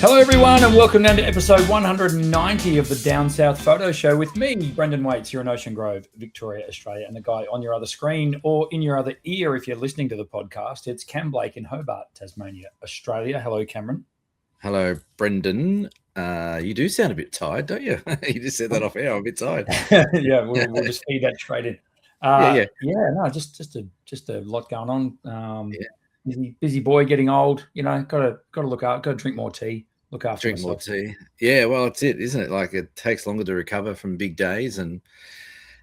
Hello, everyone, and welcome down to episode 190 of the Down South Photo Show with me, Brendan Waits, here in Ocean Grove, Victoria, Australia, and the guy on your other screen or in your other ear if you're listening to the podcast. It's Cam Blake in Hobart, Tasmania, Australia. Hello, Cameron. Hello, Brendan. You do sound a bit tired, don't you? You just said that off air. I'm a bit tired. Yeah, we'll just feed that straight in. No, just a lot going on. Busy boy, getting old. You know, got to look out. Got to drink more tea. Look after Drink myself. more tea. Yeah, well, it's it, isn't it? Like it takes longer to recover from big days, and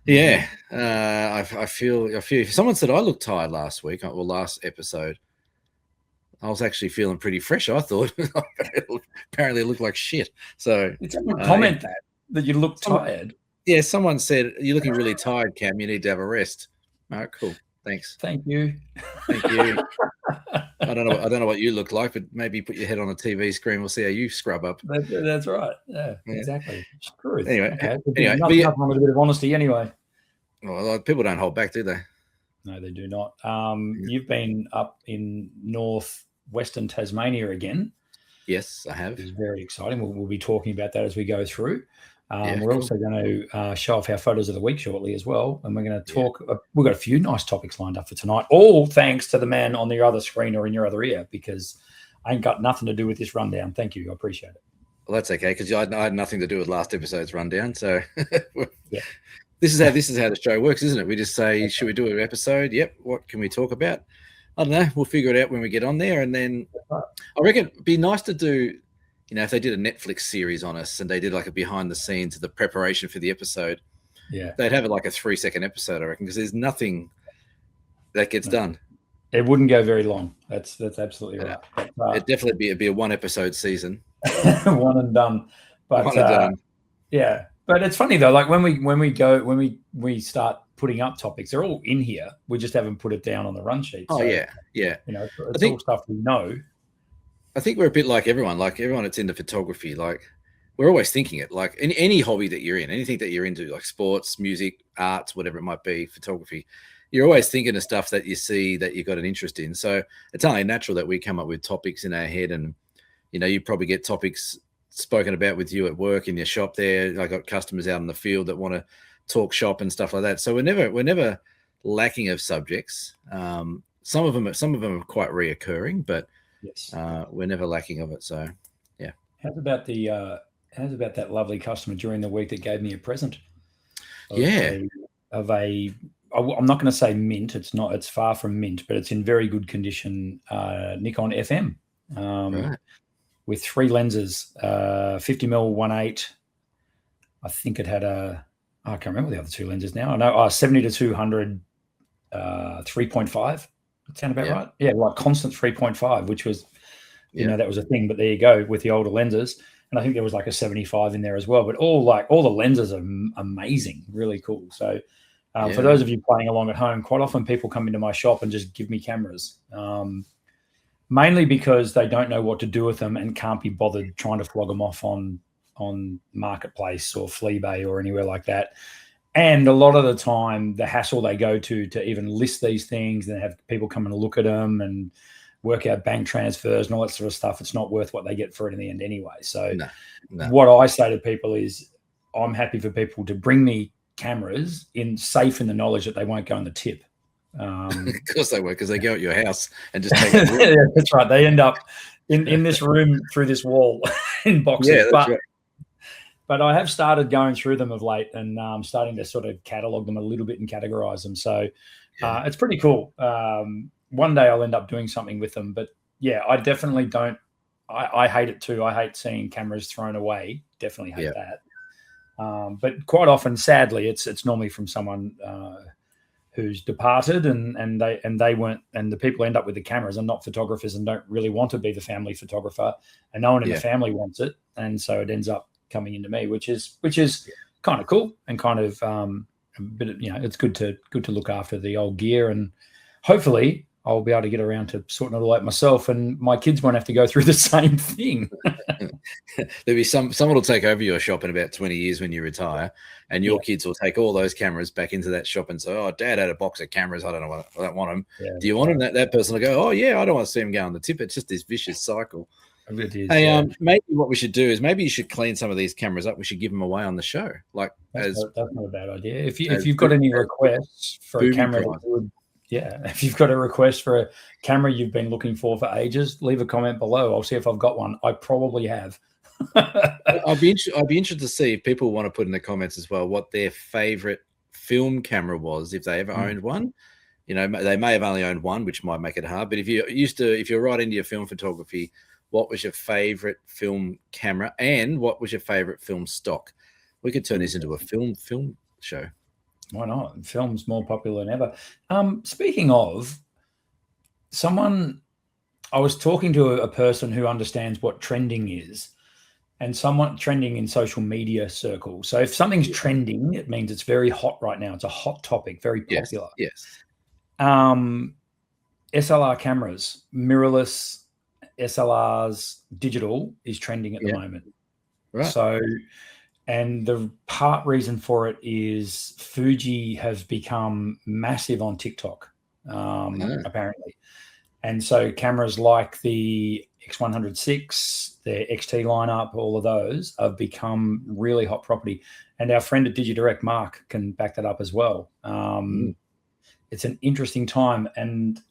I feel. If someone said I looked tired last week, or last episode, I was actually feeling pretty fresh. I thought apparently it looked like shit. So did someone comment that you look tired? Yeah, someone said you're looking really tired, Cam. You need to have a rest. All right, cool. Thanks. Thank you. Thank you. I don't know what you look like, but maybe put your head on a TV screen. We'll see how you scrub up. That's right. Yeah, exactly. Truth. Anyway, nothing wrong with a bit of honesty anyway. Well, people don't hold back, do they? No, they do not. You've been up in northwestern Tasmania again. Yes, I have. It's very exciting. We'll be talking about that as we go through. We're also going to show off our photos of the week shortly as well. And we're going to talk. We've got a few nice topics lined up for tonight, all thanks to the man on your other screen or in your other ear, because I ain't got nothing to do with this rundown. Thank you. I appreciate it. Well, that's okay, because I had nothing to do with last episode's rundown. So this is how the show works, isn't it? We just say, should we do an episode? Yep. What can we talk about? I don't know. We'll figure it out when we get on there. And then I reckon it'd be nice to do, you know, if they did a Netflix series on us and they did like a behind the scenes of the preparation for the episode, they'd have it like a 3-second episode, I reckon, because there's nothing that gets done. It wouldn't go very long. That's absolutely right. It'd definitely be a 1-episode season. One and done. But yeah. But it's funny though, like when we start putting up topics, they're all in here. We just haven't put it down on the run sheet. So, yeah. You know, it's all stuff we know. I think we're a bit like everyone that's into photography. Like we're always thinking it, like in any hobby that you're in, anything that you're into, like sports, music, arts, whatever it might be, photography, you're always thinking of stuff that you see that you've got an interest in. So it's only natural that we come up with topics in our head, and, you know, you probably get topics spoken about with you at work in your shop there. I got customers out in the field that want to talk shop and stuff like that. So we're never lacking of subjects. Some of them are quite reoccurring, but we're never lacking of it. So yeah. How's about that lovely customer during the week that gave me a present? I'm not going to say mint. It's far from mint, but it's in very good condition. Nikon FM, with 3 lenses, 50mm 1.8. I think it had I can't remember the other 2 lenses now. I know 70-200 3.5. That sound about right? Yeah, like constant 3.5, which was, you know, that was a thing. But there you go with the older lenses, and I think there was like a 75 in there as well. But all the lenses are amazing, really cool. So for those of you playing along at home, quite often people come into my shop and just give me cameras, mainly because they don't know what to do with them and can't be bothered trying to flog them off on Marketplace or Fleabay or anywhere like that. And a lot of the time, the hassle they go to even list these things and have people come and look at them and work out bank transfers and all that sort of stuff, it's not worth what they get for it in the end anyway. So what I say to people is I'm happy for people to bring me cameras safe in the knowledge that they won't go in the tip. Of course they won't, because they go at your house and just take it. Yeah, that's right. They end up in this room through this wall in boxes. Yeah, that's right. But I have started going through them of late and starting to sort of catalog them a little bit and categorize them. So it's pretty cool. One day I'll end up doing something with them. But yeah, I definitely don't. I hate it too. I hate seeing cameras thrown away. Definitely hate that. But quite often, sadly, it's normally from someone who's departed and they weren't, and the people end up with the cameras are not photographers and don't really want to be the family photographer, and no one in the family wants it. And so it ends up coming into me, which is kind of cool and kind of but you know, it's good to look after the old gear, and hopefully I'll be able to get around to sorting it all out myself, and my kids won't have to go through the same thing. There'll be someone will take over your shop in about 20 years when you retire, and your kids will take all those cameras back into that shop and say, "Oh, Dad had a box of cameras. I don't want them. Yeah, do you want them?" That person will go, "Oh yeah, I don't want to see them go on the tip." It's just this vicious cycle. It is. Hey, Yeah. maybe what we should do is maybe you should clean some of these cameras up. We should give them away on the show, like That's as not a bad idea. If as you've got any as requests for a booby camera that prize. you would, yeah, if you've got a request for a camera you've been looking for ages, leave a comment below. I'll see if I've got one. I probably have. I'd be interested to see if people want to put in the comments as well what their favorite film camera was, if they ever owned one. You know, they may have only owned one, which might make it hard. But if you're right into your film photography, what was your favorite film camera and what was your favorite film stock? We could turn this into a film show. Why not? Film's more popular than ever. Speaking of someone, I was talking to a person who understands what trending is, and someone trending in social media circles. So if something's trending, it means it's very hot right now. It's a hot topic, very popular. Yes. SLR cameras, mirrorless SLRs, digital is trending at the moment. Right. So, and the part reason for it is Fuji has become massive on TikTok, apparently. And so cameras like the X100VI, the XT lineup, all of those have become really hot property. And our friend at DigiDirect, Mark, can back that up as well. It's an interesting time. And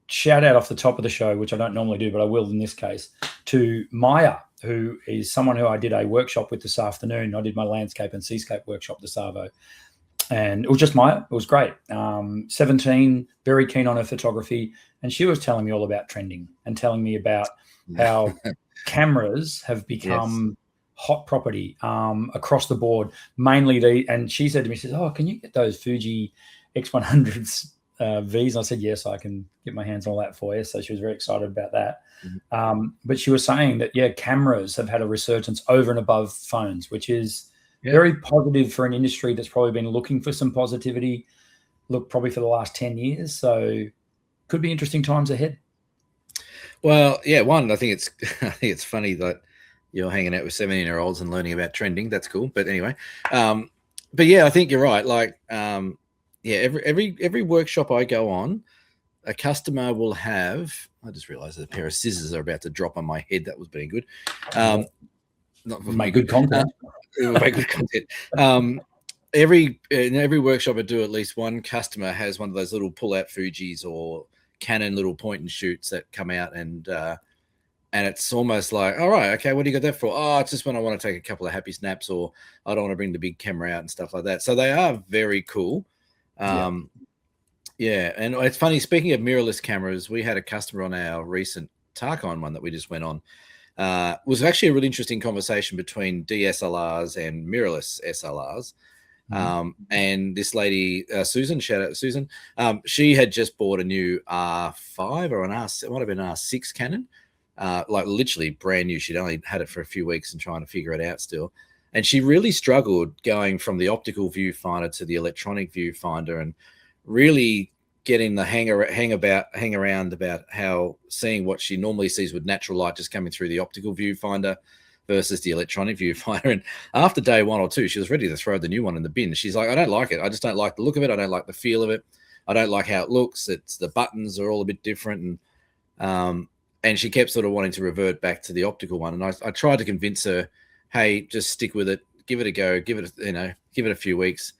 shout out off the top of the show, which I don't normally do, but I will in this case, to Maya, who is someone who I did a workshop with this afternoon. I did my landscape and seascape workshop this Arvo. And it was just Maya. It was great. 17, very keen on her photography. And she was telling me all about trending and telling me about how cameras have become hot property across the board. Mainly and she said to me, she says, "Oh, can you get those Fuji X100s Vs?" And I said, "Yes, I can get my hands on all that for you." So she was very excited about that. But she was saying that, cameras have had a resurgence over and above phones, which is very positive for an industry that's probably been looking for some positivity, probably for the last 10 years. So could be interesting times ahead. Well, yeah, I think it's funny that you're hanging out with 17-year-olds and learning about trending. That's cool. But anyway, but yeah, I think you're right. Like, every workshop I go on, a customer will have, I just realized that a pair of scissors are about to drop on my head. That was being good. Not make good content. Make good content. In every workshop I do, at least one customer has one of those little pull-out Fujis or Canon little point and shoots that come out, and it's almost like, all right, okay, what do you got that for? Oh, it's just when I want to take a couple of happy snaps, or I don't want to bring the big camera out and stuff like that. So they are very cool. And it's funny, speaking of mirrorless cameras, we had a customer on our recent Tarkon one that we just went on. Was actually a really interesting conversation between DSLRs and mirrorless SLRs. And this lady, Susan, shout out to Susan, she had just bought a new R5 or it might have been an R6 Canon, like literally brand new. She'd only had it for a few weeks and trying to figure it out still. And she really struggled going from the optical viewfinder to the electronic viewfinder, and really getting the hang around about how seeing what she normally sees with natural light just coming through the optical viewfinder versus the electronic viewfinder. And after day one or two, she was ready to throw the new one in the bin. She's like, I don't like it. I just don't like the look of it. I don't like the feel of it. I don't like how it looks. The buttons are all a bit different. And she kept sort of wanting to revert back to the optical one. And I tried to convince her, hey, just stick with it. Give it a go. Give it a few weeks.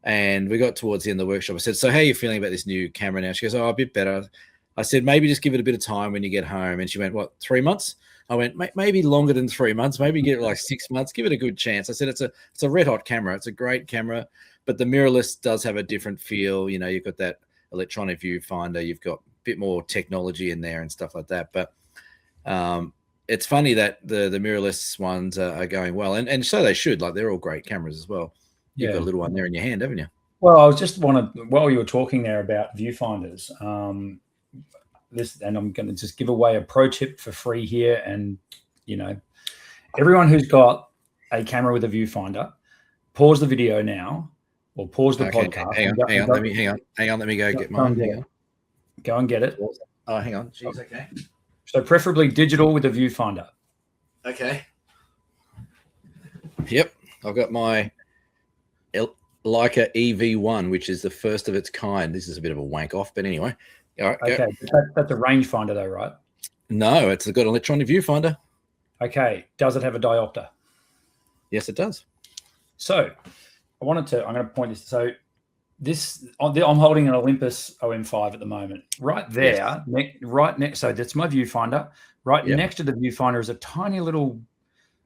And we got towards the end of the workshop. I said, so how are you feeling about this new camera now? She goes, oh, a bit better. I said, maybe just give it a bit of time when you get home. And she went, what, 3 months? I went, maybe longer than 3 months. Maybe get it like 6 months. Give it a good chance. I said, it's a red hot camera. It's a great camera, but the mirrorless does have a different feel. You know, you've got that electronic viewfinder. You've got a bit more technology in there and stuff like that. But it's funny that the mirrorless ones are going well. And so they should. Like, they're all great cameras as well. You've got a little one there in your hand, haven't you? Well, I was just while you were talking there about viewfinders, and I'm going to just give away a pro tip for free here. And, everyone who's got a camera with a viewfinder, pause the video now or pause the podcast. Hang on. Let me go get mine. Go and get it. Oh, hang on. Jeez, okay. So preferably digital with a viewfinder. Okay. Yep. I've got my Leica EV1, which is the first of its kind. This is a bit of a wank off, but anyway. All right, okay, that's a rangefinder though, right? No, it's got an electronic viewfinder. Okay. Does it have a diopter? Yes, it does. So I'm going to point this. So I'm holding an Olympus OM5 at the moment. Right there, right next. So that's my viewfinder. Right next to the viewfinder is a tiny little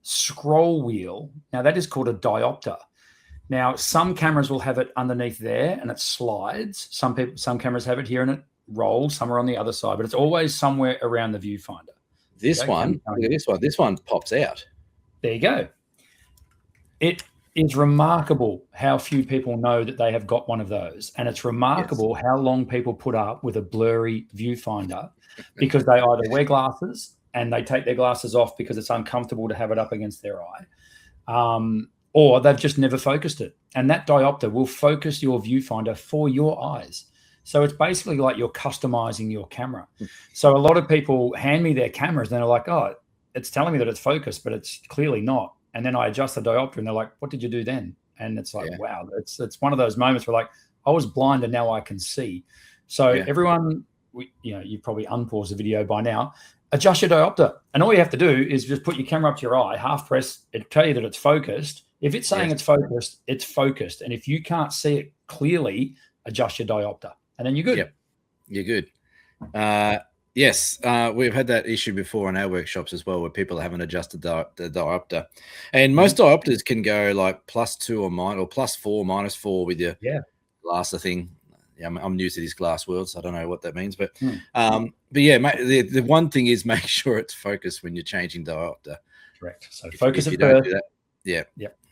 scroll wheel. Now that is called a diopter. Now some cameras will have it underneath there and it slides. Some cameras have it here and it rolls. Some are on the other side, but it's always somewhere around the viewfinder. This one, look at this one. This one pops out. There you go. It is remarkable how few people know that they have got one of those. And it's remarkable how long people put up with a blurry viewfinder because they either wear glasses and they take their glasses off because it's uncomfortable to have it up against their eye, or they've just never focused it. And that diopter will focus your viewfinder for your eyes. So it's basically like you're customizing your camera. So a lot of people hand me their cameras and they're like, oh, it's telling me that it's focused, but it's clearly not. And then I adjust the diopter and they're like, what did you do then? And it's like, wow, it's one of those moments where like, I was blind and now I can see. So everyone, you probably unpause the video by now, adjust your diopter. And all you have to do is just put your camera up to your eye, half press, it'll tell you that it's focused. If it's saying it's focused, it's focused. And if you can't see it clearly, adjust your diopter and then you're good. Yep. You're good. Yes, we've had that issue before in our workshops as well, where people haven't adjusted the diopter, and most diopters can go like +2 or +4, -4 with your glass. I think I'm new to this glass world, so I don't know what that means, but yeah, the one thing is make sure it's focused when you're changing diopter. Correct. So focus it first. Yeah.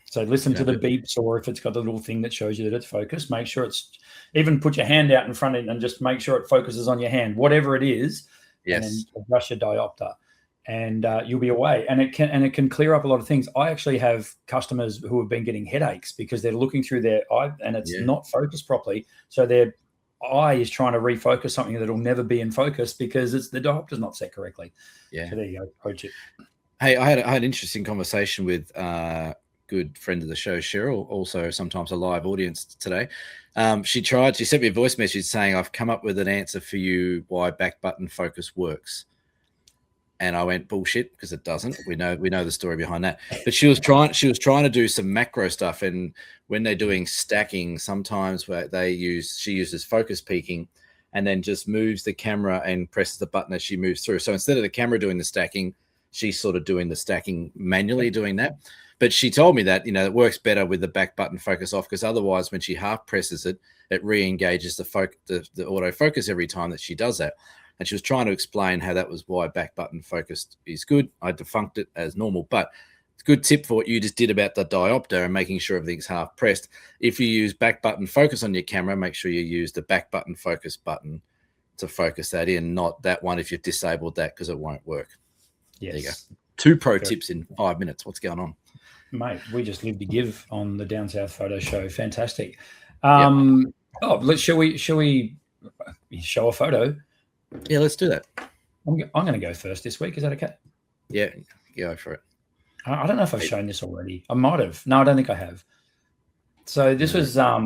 So listen to the beeps, or if it's got a little thing that shows you that it's focused, make sure it's, even put your hand out in front of it and just make sure it focuses on your hand, whatever it is. And then adjust your diopter, and you'll be away. And it can clear up a lot of things. I actually have customers who have been getting headaches because they're looking through their eye and it's not focused properly. So their eye is trying to refocus something that'll never be in focus because the diopter's not set correctly. Yeah. So there you go. Pro tip. Hey, I had an interesting conversation with good friend of the show, Cheryl, also sometimes a live audience today. She sent me a voice message saying, I've come up with an answer for you why back button focus works. And I went, bullshit, because it doesn't. We know the story behind that. But she was trying to do some macro stuff. And when they're doing stacking, sometimes where she uses focus peaking and then just moves the camera and presses the button as she moves through. So instead of the camera doing the stacking, she's sort of doing the stacking manually doing that. But she told me that, it works better with the back button focus off, because otherwise when she half presses it, it re-engages the autofocus every time that she does that. And she was trying to explain how that was why back button focus is good. I defunct it as normal, but it's a good tip for what you just did about the diopter and making sure everything's half pressed. If you use back button focus on your camera, make sure you use the back button focus button to focus that in, not that one if you've disabled that, because it won't work. Yes. There you go. 2 pro tips in 5 minutes. What's going on? Mate, we just live to give on the Down South Photo Show. Fantastic. Shall we show a photo? Yeah, let's do that. I'm going to go first this week. Is that okay? Yeah, go for it. I don't know if I've shown this already. I might have. No, I don't think I have. So this was have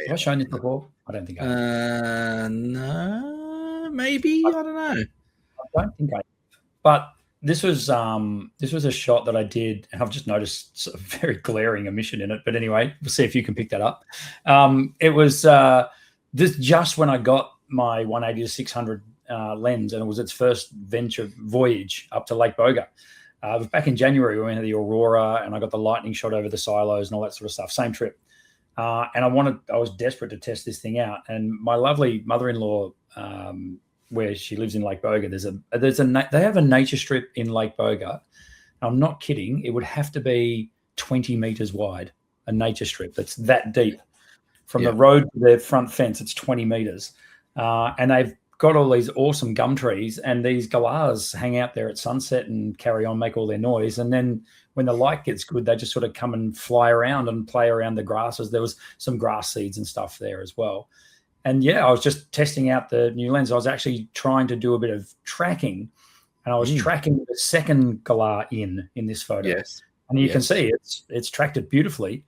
I shown this before? I don't think I have. No, maybe. I don't know. I don't think I have. But this was a shot that I did, and I've just noticed a very glaring omission in it. But anyway, we'll see if you can pick that up. It was this just when I got my 180 to 600 lens, and it was its first voyage up to Lake Boga. It was back in January. We went to the Aurora, and I got the lightning shot over the silos and all that sort of stuff. Same trip, and I was desperate to test this thing out. And my lovely mother-in-law, where she lives in Lake Boga, they have a nature strip in Lake Boga. I'm not kidding. It would have to be 20 meters wide, a nature strip that's that deep. From the road to their front fence, it's 20 meters. And they've got all these awesome gum trees, and these galahs hang out there at sunset and carry on, make all their noise. And then when the light gets good, they just sort of come and fly around and play around the grasses. There was some grass seeds and stuff there as well. And I was just testing out the new lens. I was actually trying to do a bit of tracking, and I was tracking the second galah in this photo. Yes. And you can see it's tracked it beautifully.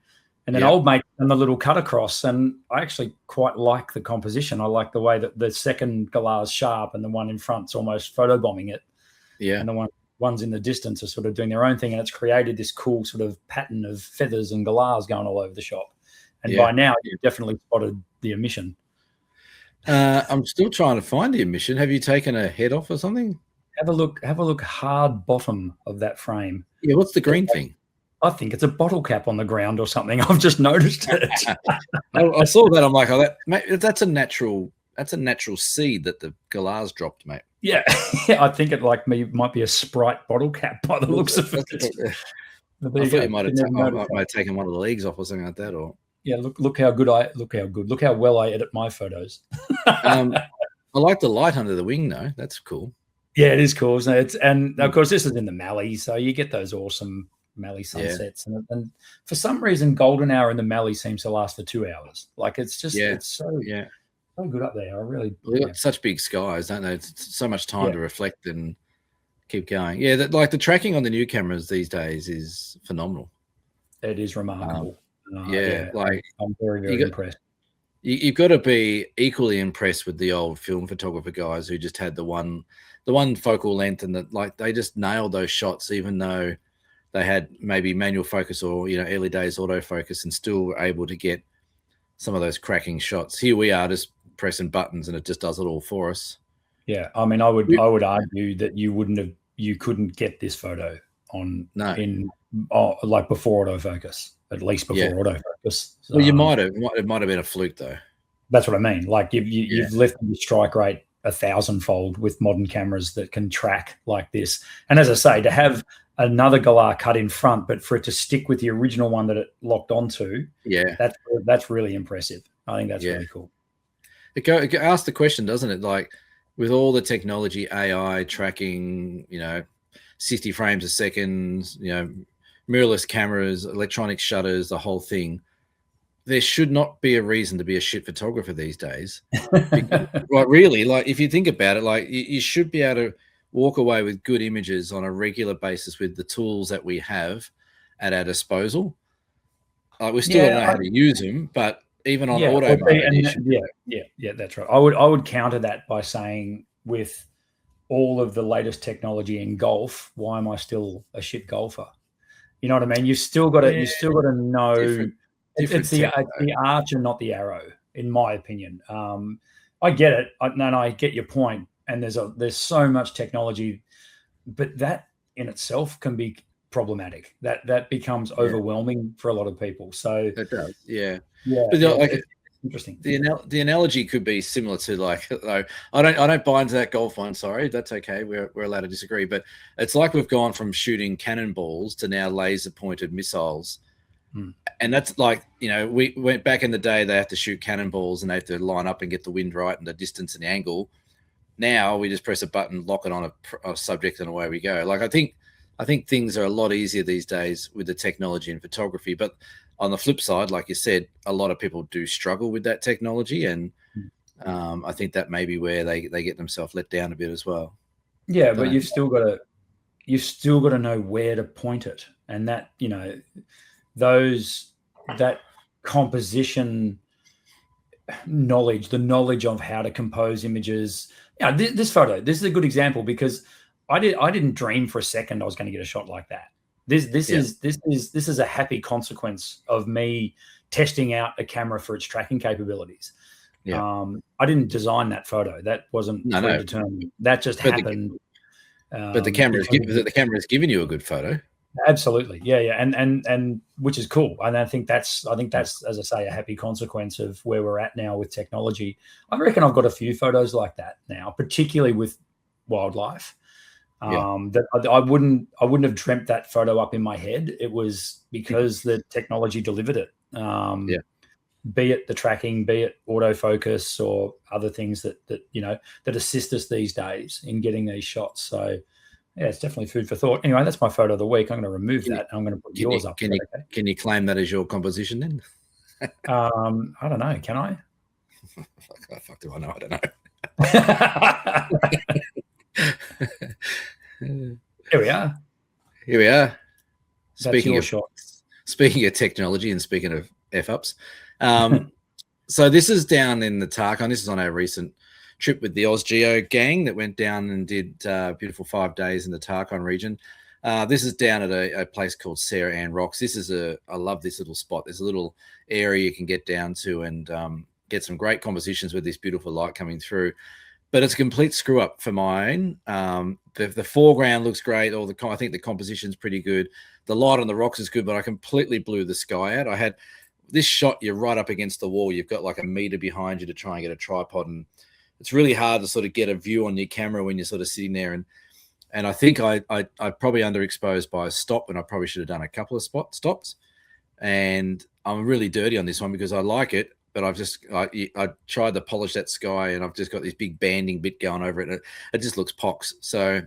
And then old mate and the little cut across, and I actually quite like the composition. I like the way that the second galah is sharp and the one in front's almost photobombing it. Yeah. and the ones in the distance are sort of doing their own thing, and it's created this cool sort of pattern of feathers and galahs going all over the shop. And by now, you've definitely spotted the emission. I'm still trying to find the emission. Have you taken a head off or something? Have a look hard bottom of that frame. Yeah, what's the green thing? I think it's a bottle cap on the ground or something. I've just noticed it. I saw that. I'm like, oh, that's a natural seed that the galahs dropped, mate. Yeah, I think it might be a Sprite bottle cap by the looks of it. I thought you might have taken one of the legs off or something like that, or yeah. Look how well I edit my photos. I like the light under the wing though. That's cool. Yeah, it is cool. And of course, this is in the Mallee, so you get those awesome Mallee sunsets. And for some reason, golden hour in the Mallee seems to last for 2 hours. Like it's just it's so good up there. We've got such big skies, don't they? It's so much time to reflect and keep going. Yeah, like the tracking on the new cameras these days is phenomenal. It is remarkable. Like I'm very impressed. You've got to be equally impressed with the old film photographer guys who just had the one focal length, and they just nailed those shots, even though they had maybe manual focus or early days autofocus, and still were able to get some of those cracking shots. Here we are just pressing buttons and it just does it all for us. Yeah, I mean, I would argue that you couldn't get this photo like before autofocus, at least before autofocus. Well, you might have. It might have been a fluke though. That's what I mean. Like you've lifted your strike rate 1,000-fold with modern cameras that can track like this. And as I say, to have another galah cut in front, but for it to stick with the original one that it locked onto, that's really impressive. I think that's really cool. It asks the question, doesn't it? Like with all the technology, AI tracking, 60 frames a second, mirrorless cameras, electronic shutters, the whole thing. There should not be a reason to be a shit photographer these days. Like really, like if you think about it, like you should be able to walk away with good images on a regular basis with the tools that we have at our disposal. We still don't know how to use them, but even on auto mode, that's right. I would counter that by saying, with all of the latest technology in golf, why am I still a shit golfer? You know what I mean? You've still got to know. It's the arch and not the arrow, in my opinion. I get it, I get your point. And there's so much technology, but that in itself can be problematic. That becomes overwhelming for a lot of people. So it does, yeah. But it's interesting. The analogy could be similar to like I don't buy into that golf one. Sorry, that's okay. We're allowed to disagree, but it's like we've gone from shooting cannonballs to now laser pointed missiles. And that's like, we went back in the day, they have to shoot cannonballs and they have to line up and get the wind right and the distance and the angle. Now we just press a button, lock it on a subject, and away we go. Like I think things are a lot easier these days with the technology and photography. But on the flip side, like you said, a lot of people do struggle with that technology, and I think that may be where they get themselves let down a bit as well. Yeah, but you've still got to know where to point it, and that that composition knowledge, the knowledge of how to compose images. This photo, this is a good example, because I didn't dream for a second I was going to get a shot like that. This is a happy consequence of me testing out a camera for its tracking capabilities. I didn't design that photo. That wasn't predetermined. That just happened. But the camera has given you a good photo. Absolutely, yeah, and which is cool. And I think that's, as I say, a happy consequence of where we're at now with technology. I reckon I've got a few photos like that now, particularly with wildlife. That I wouldn't have dreamt that photo up in my head. It was because the technology delivered it. Be it the tracking, be it autofocus, or other things that assist us these days in getting these shots. So yeah, it's definitely food for thought. Anyway, that's my photo of the week. I'm going to remove that. And I'm going to put yours up. Can you claim that as your composition then? I don't know. Can I? Fuck do I know? I don't know. Here we are. Speaking of technology and speaking of F-ups. So this is down in the Tarkon. This is on our recent trip with the Osgeo gang that went down and did beautiful 5 days in the Tarkon region. This is down at a place called Sarah Ann Rocks. I love this little spot. There's a little area you can get down to and get some great compositions with this beautiful light coming through. But it's a complete screw up for mine. The foreground looks great. I think the composition's pretty good. The light on the rocks is good, but I completely blew the sky out. I had this shot, you're right up against the wall. You've got like a meter behind you to try and get a tripod, and it's really hard to sort of get a view on your camera when you're sort of sitting there. And I think I probably underexposed by a stop, and I probably should have done a couple of stops. And I'm really dirty on this one because I like it, but I tried to polish that sky, and I've just got this big banding bit going over it. It just looks pox. So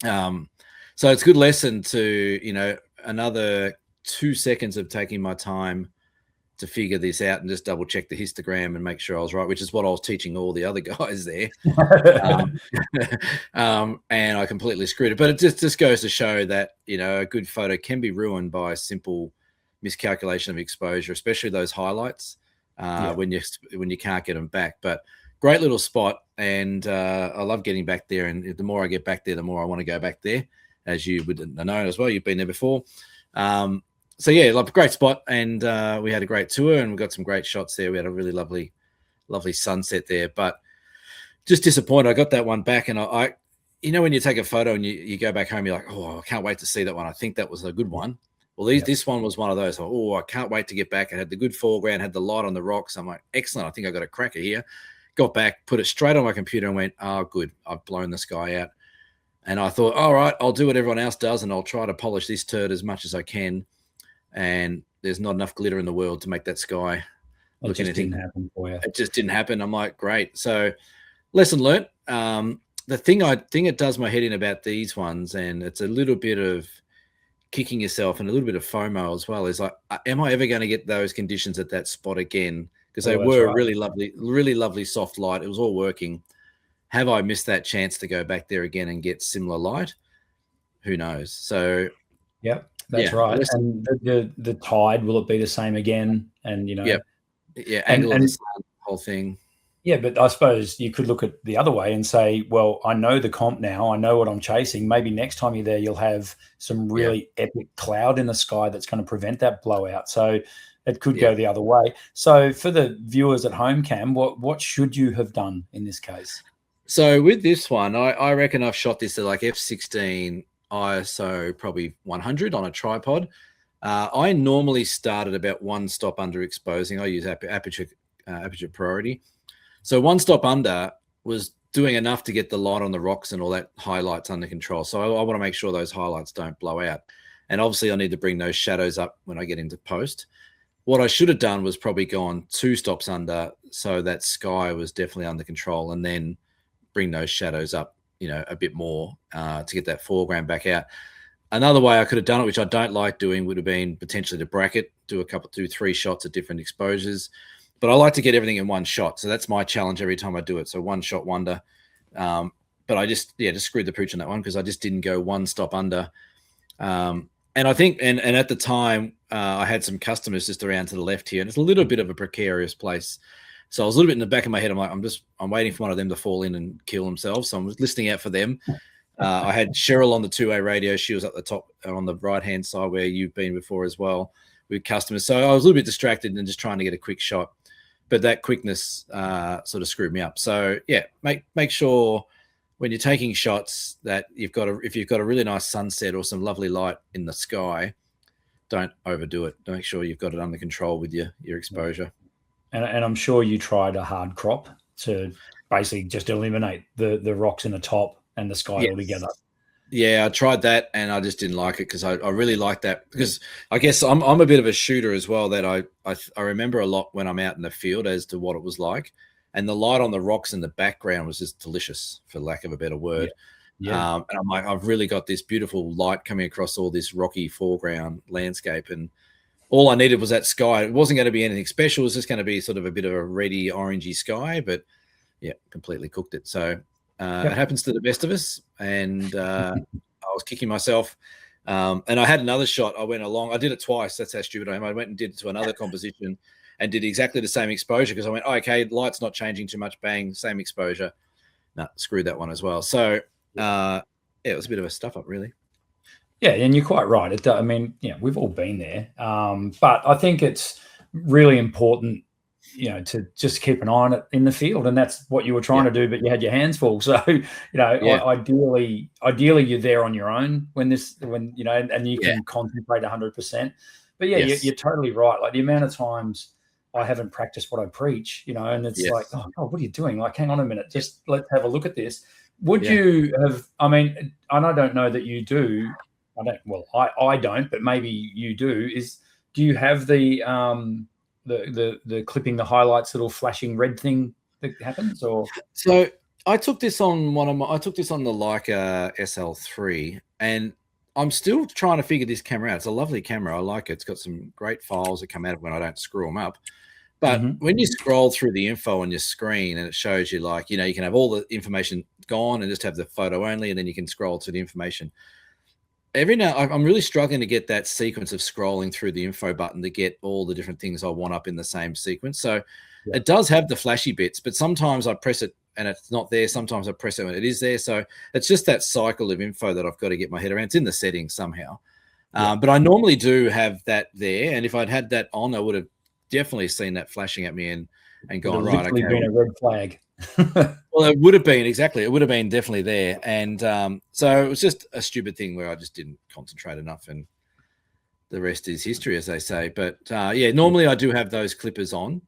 it's a good lesson to, another 2 seconds of taking my time to figure this out and just double check the histogram and make sure I was right, which is what I was teaching all the other guys there. And I completely screwed it. But it just goes to show that, a good photo can be ruined by a simple miscalculation of exposure, especially those highlights when you can't get them back. But great little spot, and I love getting back there. And the more I get back there, the more I want to go back there, as you would know as well. You've been there before. So yeah, like a great spot, and we had a great tour, and we got some great shots there. We had a really lovely sunset there, but just disappointed. I got that one back, and I when you take a photo and you go back home, you're like, oh, I can't wait to see that one. I think that was a good one. Well, this one was one of those. Oh, I can't wait to get back. It had the good foreground, had the light on the rocks. I'm like, excellent. I think I got a cracker here. Got back, put it straight on my computer, and went, oh, good. I've blown the sky out. And I thought, all right, I'll do what everyone else does, and I'll try to polish this turd as much as I can. And there's not enough glitter in the world to make that sky look anything. Didn't happen for you. It just didn't happen. I'm like, great. So lesson learnt. The thing it does my head in about these ones, and it's a little bit of kicking yourself and a little bit of FOMO as well, is like, am I ever going to get those conditions at that spot again? Because they were really lovely soft light. It was all working. Have I missed that chance to go back there again and get similar light? Who knows? So yep. That's right. And the tide, will it be the same again? And angle of the sun, whole thing. Yeah, but I suppose you could look at the other way and say, well, I know the comp now. I know what I'm chasing. Maybe next time you're there, you'll have some really epic cloud in the sky that's going to prevent that blowout. So it could go the other way. So for the viewers at home, Cam, what should you have done in this case? So with this one, I reckon I've shot this at like f16 ISO probably 100 on a tripod. I normally start at about one stop under exposing. I use aperture priority. So one stop under was doing enough to get the light on the rocks and all that highlights under control. So I want to make sure those highlights don't blow out. And obviously I need to bring those shadows up when I get into post. What I should have done was probably gone 2 stops under, so that sky was definitely under control, and then bring those shadows up, a bit more to get that foreground back out. Another way I could have done it, which I don't like doing, would have been potentially to bracket, do 3 shots at different exposures. But I like to get everything in one shot. So that's my challenge every time I do it. So one shot wonder. But I just screwed the pooch on that one because I just didn't go 1 stop under. And I think, and at the time, I had some customers just around to the left here, and it's a little bit of a precarious place. So I was a little bit in the back of my head. I'm like, I'm waiting for one of them to fall in and kill themselves. So I'm listening out for them. I had Cheryl on the 2A radio. She was at the top on the right-hand side where you've been before as well with customers. So I was a little bit distracted and just trying to get a quick shot. But that quickness sort of screwed me up. So yeah, make sure when you're taking shots that if you've got a really nice sunset or some lovely light in the sky, don't overdo it. Make sure you've got it under control with your exposure. And I'm sure you tried a hard crop to basically just eliminate the rocks in the top and the sky altogether. Yeah, I tried that and I just didn't like it because I really like that, because I guess I'm a bit of a shooter as well, that I remember a lot when I'm out in the field as to what it was like. And the light on the rocks in the background was just delicious, for lack of a better word. Yeah. And I'm like, I've really got this beautiful light coming across all this rocky foreground landscape, and all I needed was that sky. It wasn't going to be anything special. It was just going to be sort of a bit of a reddy, orangey sky, but yeah, completely cooked it. So it happens to the best of us. And I was kicking myself. And I had another shot. I went along. I did it twice. That's how stupid I am. I went and did it to another composition. and did exactly the same exposure because I went, oh, okay, light's not changing too much. Bang, same exposure. No, screw that one as well. So yeah, it was a bit of a stuff up, really. Yeah, and you're quite right. I mean, we've all been there, but I think it's really important, to just keep an eye on it in the field, and that's what you were trying to do, but you had your hands full. So, ideally, you're there on your own and you can concentrate 100%. But you're totally right. Like the amount of times I haven't practiced what I preach, and it's like, oh God, what are you doing? Like, hang on a minute, just let's have a look at this. Would you have? I mean, and I don't know that you do. I don't. Well, I don't, but maybe you do. Do you have the clipping the highlights little flashing red thing that happens? Or so I took this on I took this on the Leica SL3, and I'm still trying to figure this camera out. It's a lovely camera. I like it. It's got some great files that come out of when I don't screw them up. But when you scroll through the info on your screen and it shows you like, you can have all the information gone and just have the photo only, and then you can scroll to the information. Every now I'm really struggling to get that sequence of scrolling through the info button to get all the different things I want up in the same sequence. So it does have the flashy bits, but sometimes I press it and it's not there. Sometimes I press it when it is there. So it's just that cycle of info that I've got to get my head around. It's in the settings somehow. But I normally do have that there. And if I'd had that on, I would have definitely seen that flashing at me and gone, right, okay. Been a red flag. Well, it would have been, exactly. It would have been definitely there. And so it was just a stupid thing where I just didn't concentrate enough, and the rest is history, as they say. But normally I do have those clippers on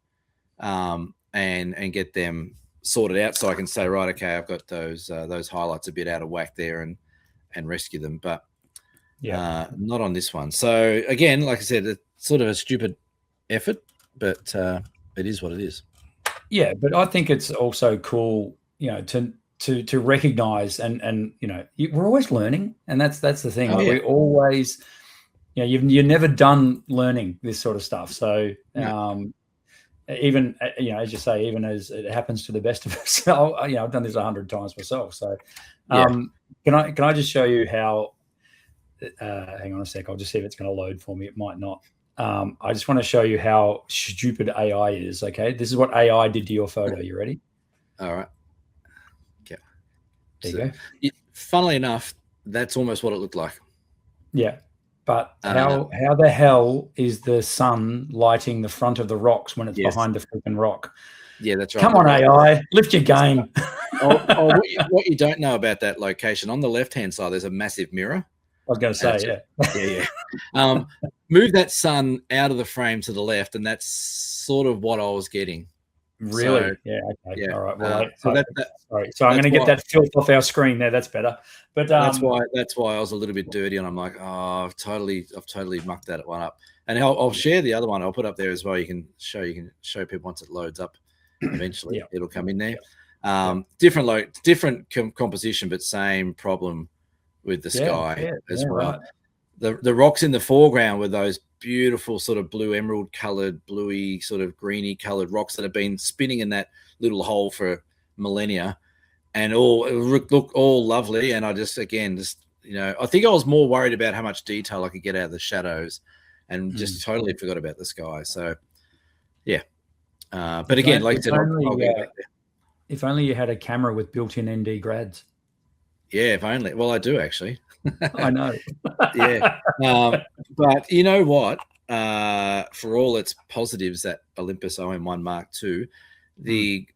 and get them sorted out so I can say, right, okay, I've got those highlights a bit out of whack there and rescue them. But not on this one. So again, like I said, it's sort of a stupid effort, but it is what it is. Yeah, but I think it's also cool, to recognize and we're always learning, and that's the thing. We always, you're never done learning this sort of stuff. So even as you say, even as it happens to the best of us, I've done this 100 times myself. So can I just show you how? Hang on a sec. I'll just see if it's going to load for me. It might not. I just want to show you how stupid AI is. Okay, this is what AI did to your photo. You ready? All right. Okay. There you go. Funnily enough, that's almost what it looked like. Yeah, but how the hell is the sun lighting the front of the rocks when it's behind the freaking rock? Yeah, that's right. Come on, AI, lift your game. What you don't know about that location, on the left-hand side, there's a massive mirror. I was going to say, move that sun out of the frame to the left, and that's sort of what I was getting. Really? So, Okay. All right. Well, sorry. So I'm going to get that filth off our screen there. That's better. But that's why I was a little bit dirty, and I'm like, oh, I've totally mucked that one up. And I'll share the other one. I'll put up there as well. You can show people once it loads up. Eventually, it'll come in there. Different composition, but same problem with the sky as well. Right. The rocks in the foreground were those beautiful sort of blue emerald colored, bluey sort of greeny colored rocks that have been spinning in that little hole for millennia, and look all lovely. And I I think I was more worried about how much detail I could get out of the shadows, and just totally forgot about the sky. So but again, like I said, I'll get back there. If only you had a camera with built-in ND grads. Yeah, if only. Well, I do actually. I know. But you know what? For all its positives, that Olympus OM1 Mark II, the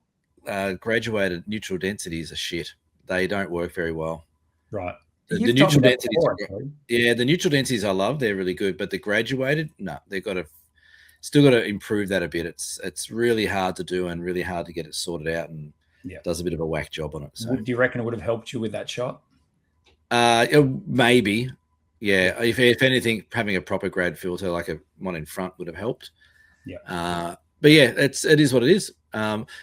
graduated neutral densities are shit. They don't work very well. Right. The neutral densities, the neutral densities I love. They're really good, but the graduated, no, they've still got to improve that a bit. It's really hard to do and really hard to get it sorted out, and does a bit of a whack job on it. So. Do you reckon it would have helped you with that shot? Maybe. Yeah. If anything, having a proper grad filter like a one in front would have helped. Yeah. But yeah, it is what it is.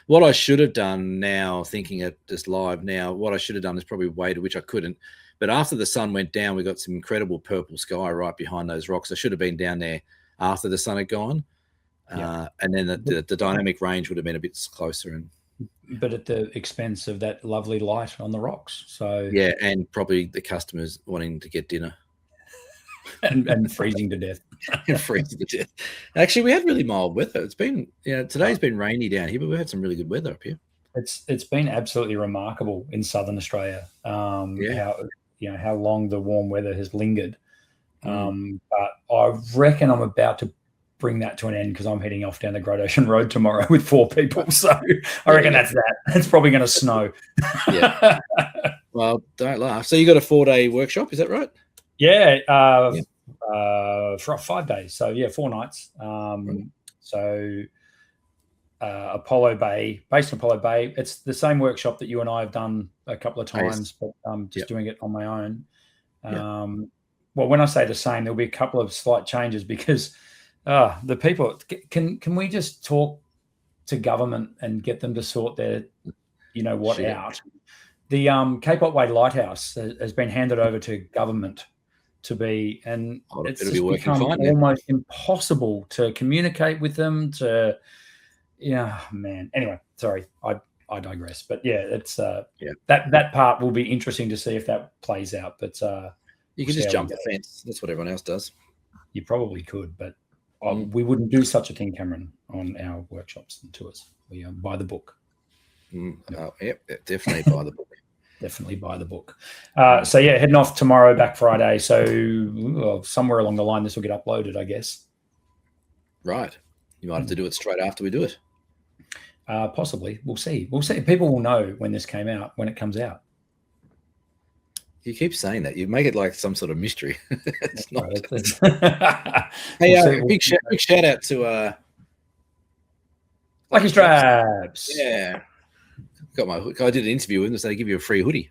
What I should have done now, thinking it just live now, what I should have done is probably waited, which I couldn't. But after the sun went down, we got some incredible purple sky right behind those rocks. I should have been down there after the sun had gone. And then the dynamic range would have been a bit closer, but at the expense of that lovely light on the rocks. So yeah, and probably the customers wanting to get dinner and freezing to death. and freeze to death. Actually, we had really mild weather. It's been, today's been rainy down here, but we've had some really good weather up here. It's been absolutely remarkable in southern Australia. How long the warm weather has lingered. But I reckon I'm about to bring that to an end because I'm heading off down the Great Ocean Road tomorrow with 4 people. So I reckon that's that. It's probably going to snow. Yeah. Well, don't laugh. So you got a 4-day workshop, is that right? Yeah. For 5 days. So yeah, 4 nights. So Apollo Bay, based on Apollo Bay. It's the same workshop that you and I have done a couple of times, but I'm just doing it on my own. Well, when I say the same, there'll be a couple of slight changes because the people can we just talk to government and get them to sort their, out. The Cape Otway Lighthouse has been handed over to government to be, and it's just become almost impossible to communicate with them. Anyway, sorry, I digress. But yeah, it's that part will be interesting to see if that plays out. But you can just jump the fence. That's what everyone else does. You probably could, but we wouldn't do such a thing, Cameron, on our workshops and tours. We buy the book. Definitely buy the book. Definitely buy the book. Heading off tomorrow, back Friday. So somewhere along the line, this will get uploaded, I guess. Right. You might have to do it straight after we do it. Possibly. We'll see. People will know when this came out, when it comes out. You keep saying that. You make it like some sort of mystery. It's not. Hey, big shout out to Lucky Straps. Yeah. I did an interview with them, so they give you a free hoodie.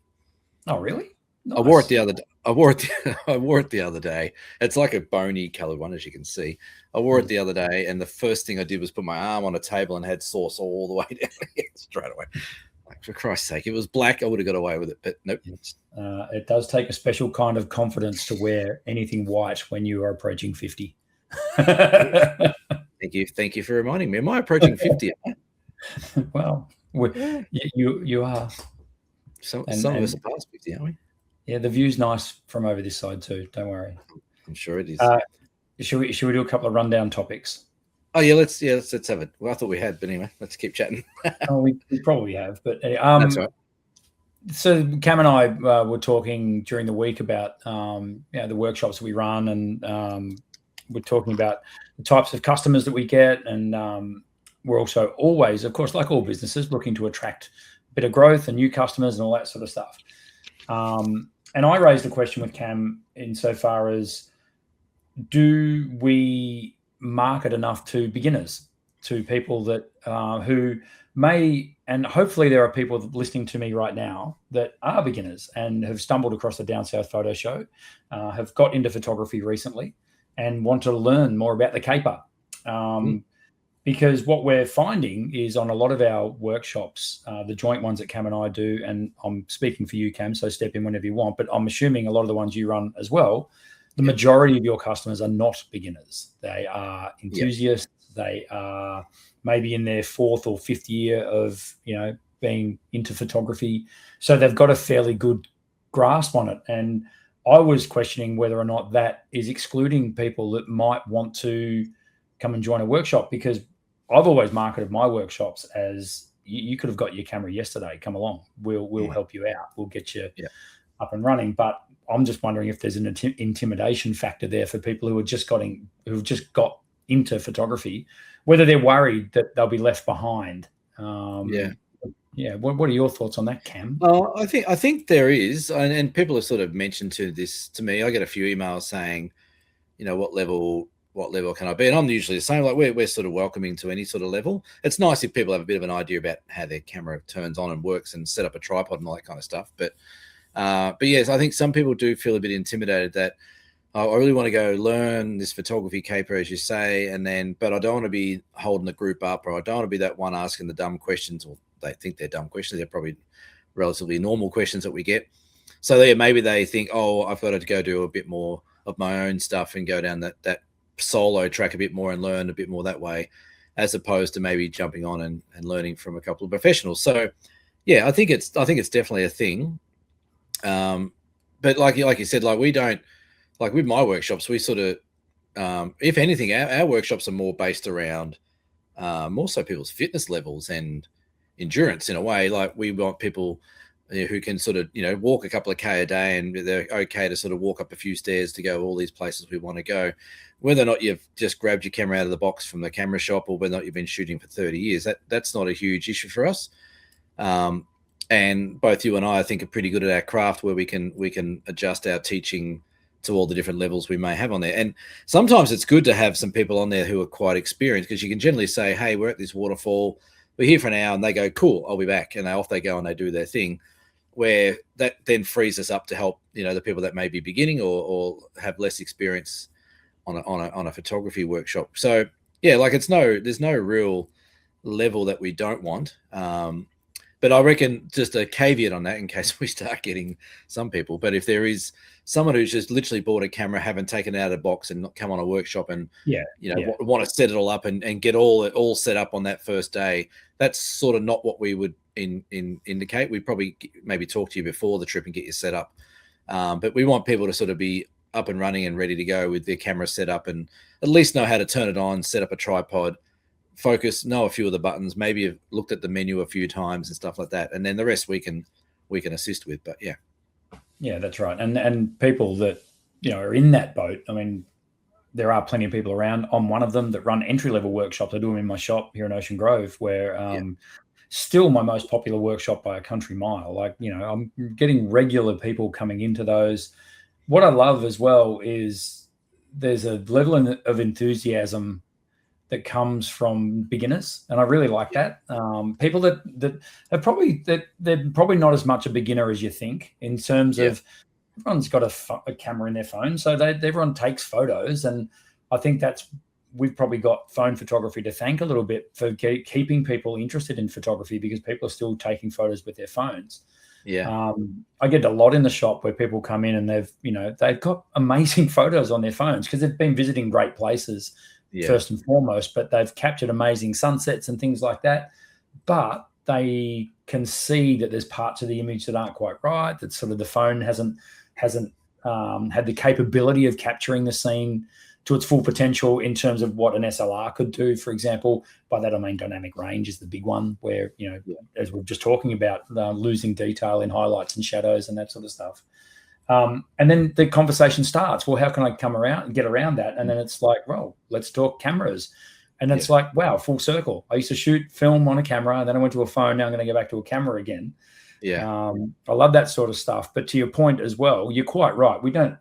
Oh, really? Nice. I wore it the other day. I wore it the other day. It's like a bony coloured one, as you can see. I wore it the other day, and the first thing I did was put my arm on a table and had sauce all the way down straight away. Like, for Christ's sake, if it was black, I would have got away with it, but nope. It does take a special kind of confidence to wear anything white when you are approaching 50. Thank you for reminding me. Am I approaching 50? Well, you are. Some of us are past 50, aren't we? Yeah, the view's nice from over this side too. Don't worry. I'm sure it is. Should we do a couple of rundown topics? Oh yeah, let's have it. Well, I thought we had, but anyway, let's keep chatting. We probably have, but that's right. So Cam and I were talking during the week about the workshops we run, and we're talking about the types of customers that we get, and we're also always, of course, like all businesses, looking to attract a bit of growth and new customers and all that sort of stuff. And I raised a question with Cam insofar as, do we market enough to beginners, to people that who may, and hopefully there are people listening to me right now that are beginners and have stumbled across the Down South Photo Show, have got into photography recently and want to learn more about the caper. Because what we're finding is on a lot of our workshops, the joint ones that Cam and I do, and I'm speaking for you, Cam, so step in whenever you want, but I'm assuming a lot of the ones you run as well, the majority of your customers are not beginners. They are enthusiasts. They are maybe in their 4th or 5th year of, being into photography. So they've got a fairly good grasp on it. And I was questioning whether or not that is excluding people that might want to come and join a workshop, because I've always marketed my workshops as you could have got your camera yesterday. Come along. We'll help you out. We'll get you up and running. But I'm just wondering if there's an intimidation factor there for people who've just got into photography, whether they're worried that they'll be left behind. What are your thoughts on that, Cam? I think there is, and people have sort of mentioned this to me. I get a few emails saying, what level can I be? And I'm usually the same. Like we're sort of welcoming to any sort of level. It's nice if people have a bit of an idea about how their camera turns on and works and set up a tripod and all that kind of stuff. But yes, I think some people do feel a bit intimidated that I really want to go learn this photography caper, as you say, but I don't want to be holding the group up, or I don't want to be that one asking the dumb questions, or they think they're dumb questions. They're probably relatively normal questions that we get. So maybe they think, I've got to go do a bit more of my own stuff and go down that solo track a bit more and learn a bit more that way, as opposed to maybe jumping on and learning from a couple of professionals. So yeah, I think it's definitely a thing. But like you said, like we don't, like with my workshops, we sort of if anything, our workshops are more based around more so people's fitness levels and endurance in a way. Like we want people who can sort of, walk a couple of K a day and they're okay to sort of walk up a few stairs to go all these places we want to go. Whether or not you've just grabbed your camera out of the box from the camera shop or whether or not you've been shooting for 30 years, that's not a huge issue for us. And both you and I think, are pretty good at our craft where we can adjust our teaching to all the different levels we may have on there. And sometimes it's good to have some people on there who are quite experienced, because you can generally say, hey, we're at this waterfall, we're here for an hour, and they go, cool, I'll be back. And off they go and they do their thing, where that then frees us up to help, the people that may be beginning or have less experience on a photography workshop. So yeah, like there's no real level that we don't want. But I reckon just a caveat on that in case we start getting some people. But if there is someone who's just literally bought a camera, haven't taken it out of the box and not come on a workshop and, want to set it all up and get all set up on that first day, that's sort of not what we would indicate. We'd probably maybe talk to you before the trip and get you set up. But we want people to sort of be up and running and ready to go with their camera set up and at least know how to turn it on, set up a tripod, focus, know a few of the buttons, maybe have looked at the menu a few times and stuff like that, and then the rest we can assist with. But yeah, that's right. And people that are in that boat, I mean, there are plenty of people around. I'm one of them that run entry-level workshops. I do them in my shop here in Ocean Grove, where still my most popular workshop by a country mile. Like, I'm getting regular people coming into those. What I love as well is there's a level of enthusiasm that comes from beginners, and I really like that. People that are probably they're probably not as much a beginner as you think, in terms of everyone's got a camera in their phone, so everyone takes photos, and I think we've probably got phone photography to thank a little bit for keeping people interested in photography, because people are still taking photos with their phones. I get a lot in the shop where people come in and they've got amazing photos on their phones because they've been visiting great places. First and foremost, but they've captured amazing sunsets and things like that. But they can see that there's parts of the image that aren't quite right, that sort of the phone hasn't had the capability of capturing the scene to its full potential in terms of what an SLR could do, for example. By that I mean dynamic range is the big one, where, as we're just talking about, losing detail in highlights and shadows and that sort of stuff. And then the conversation starts. Well, how can I come around and get around that? And then it's like, well, let's talk cameras. And it's like, wow, full circle. I used to shoot film on a camera, and then I went to a phone. Now I'm going to go back to a camera again. I love that sort of stuff. But to your point as well, you're quite right. We don't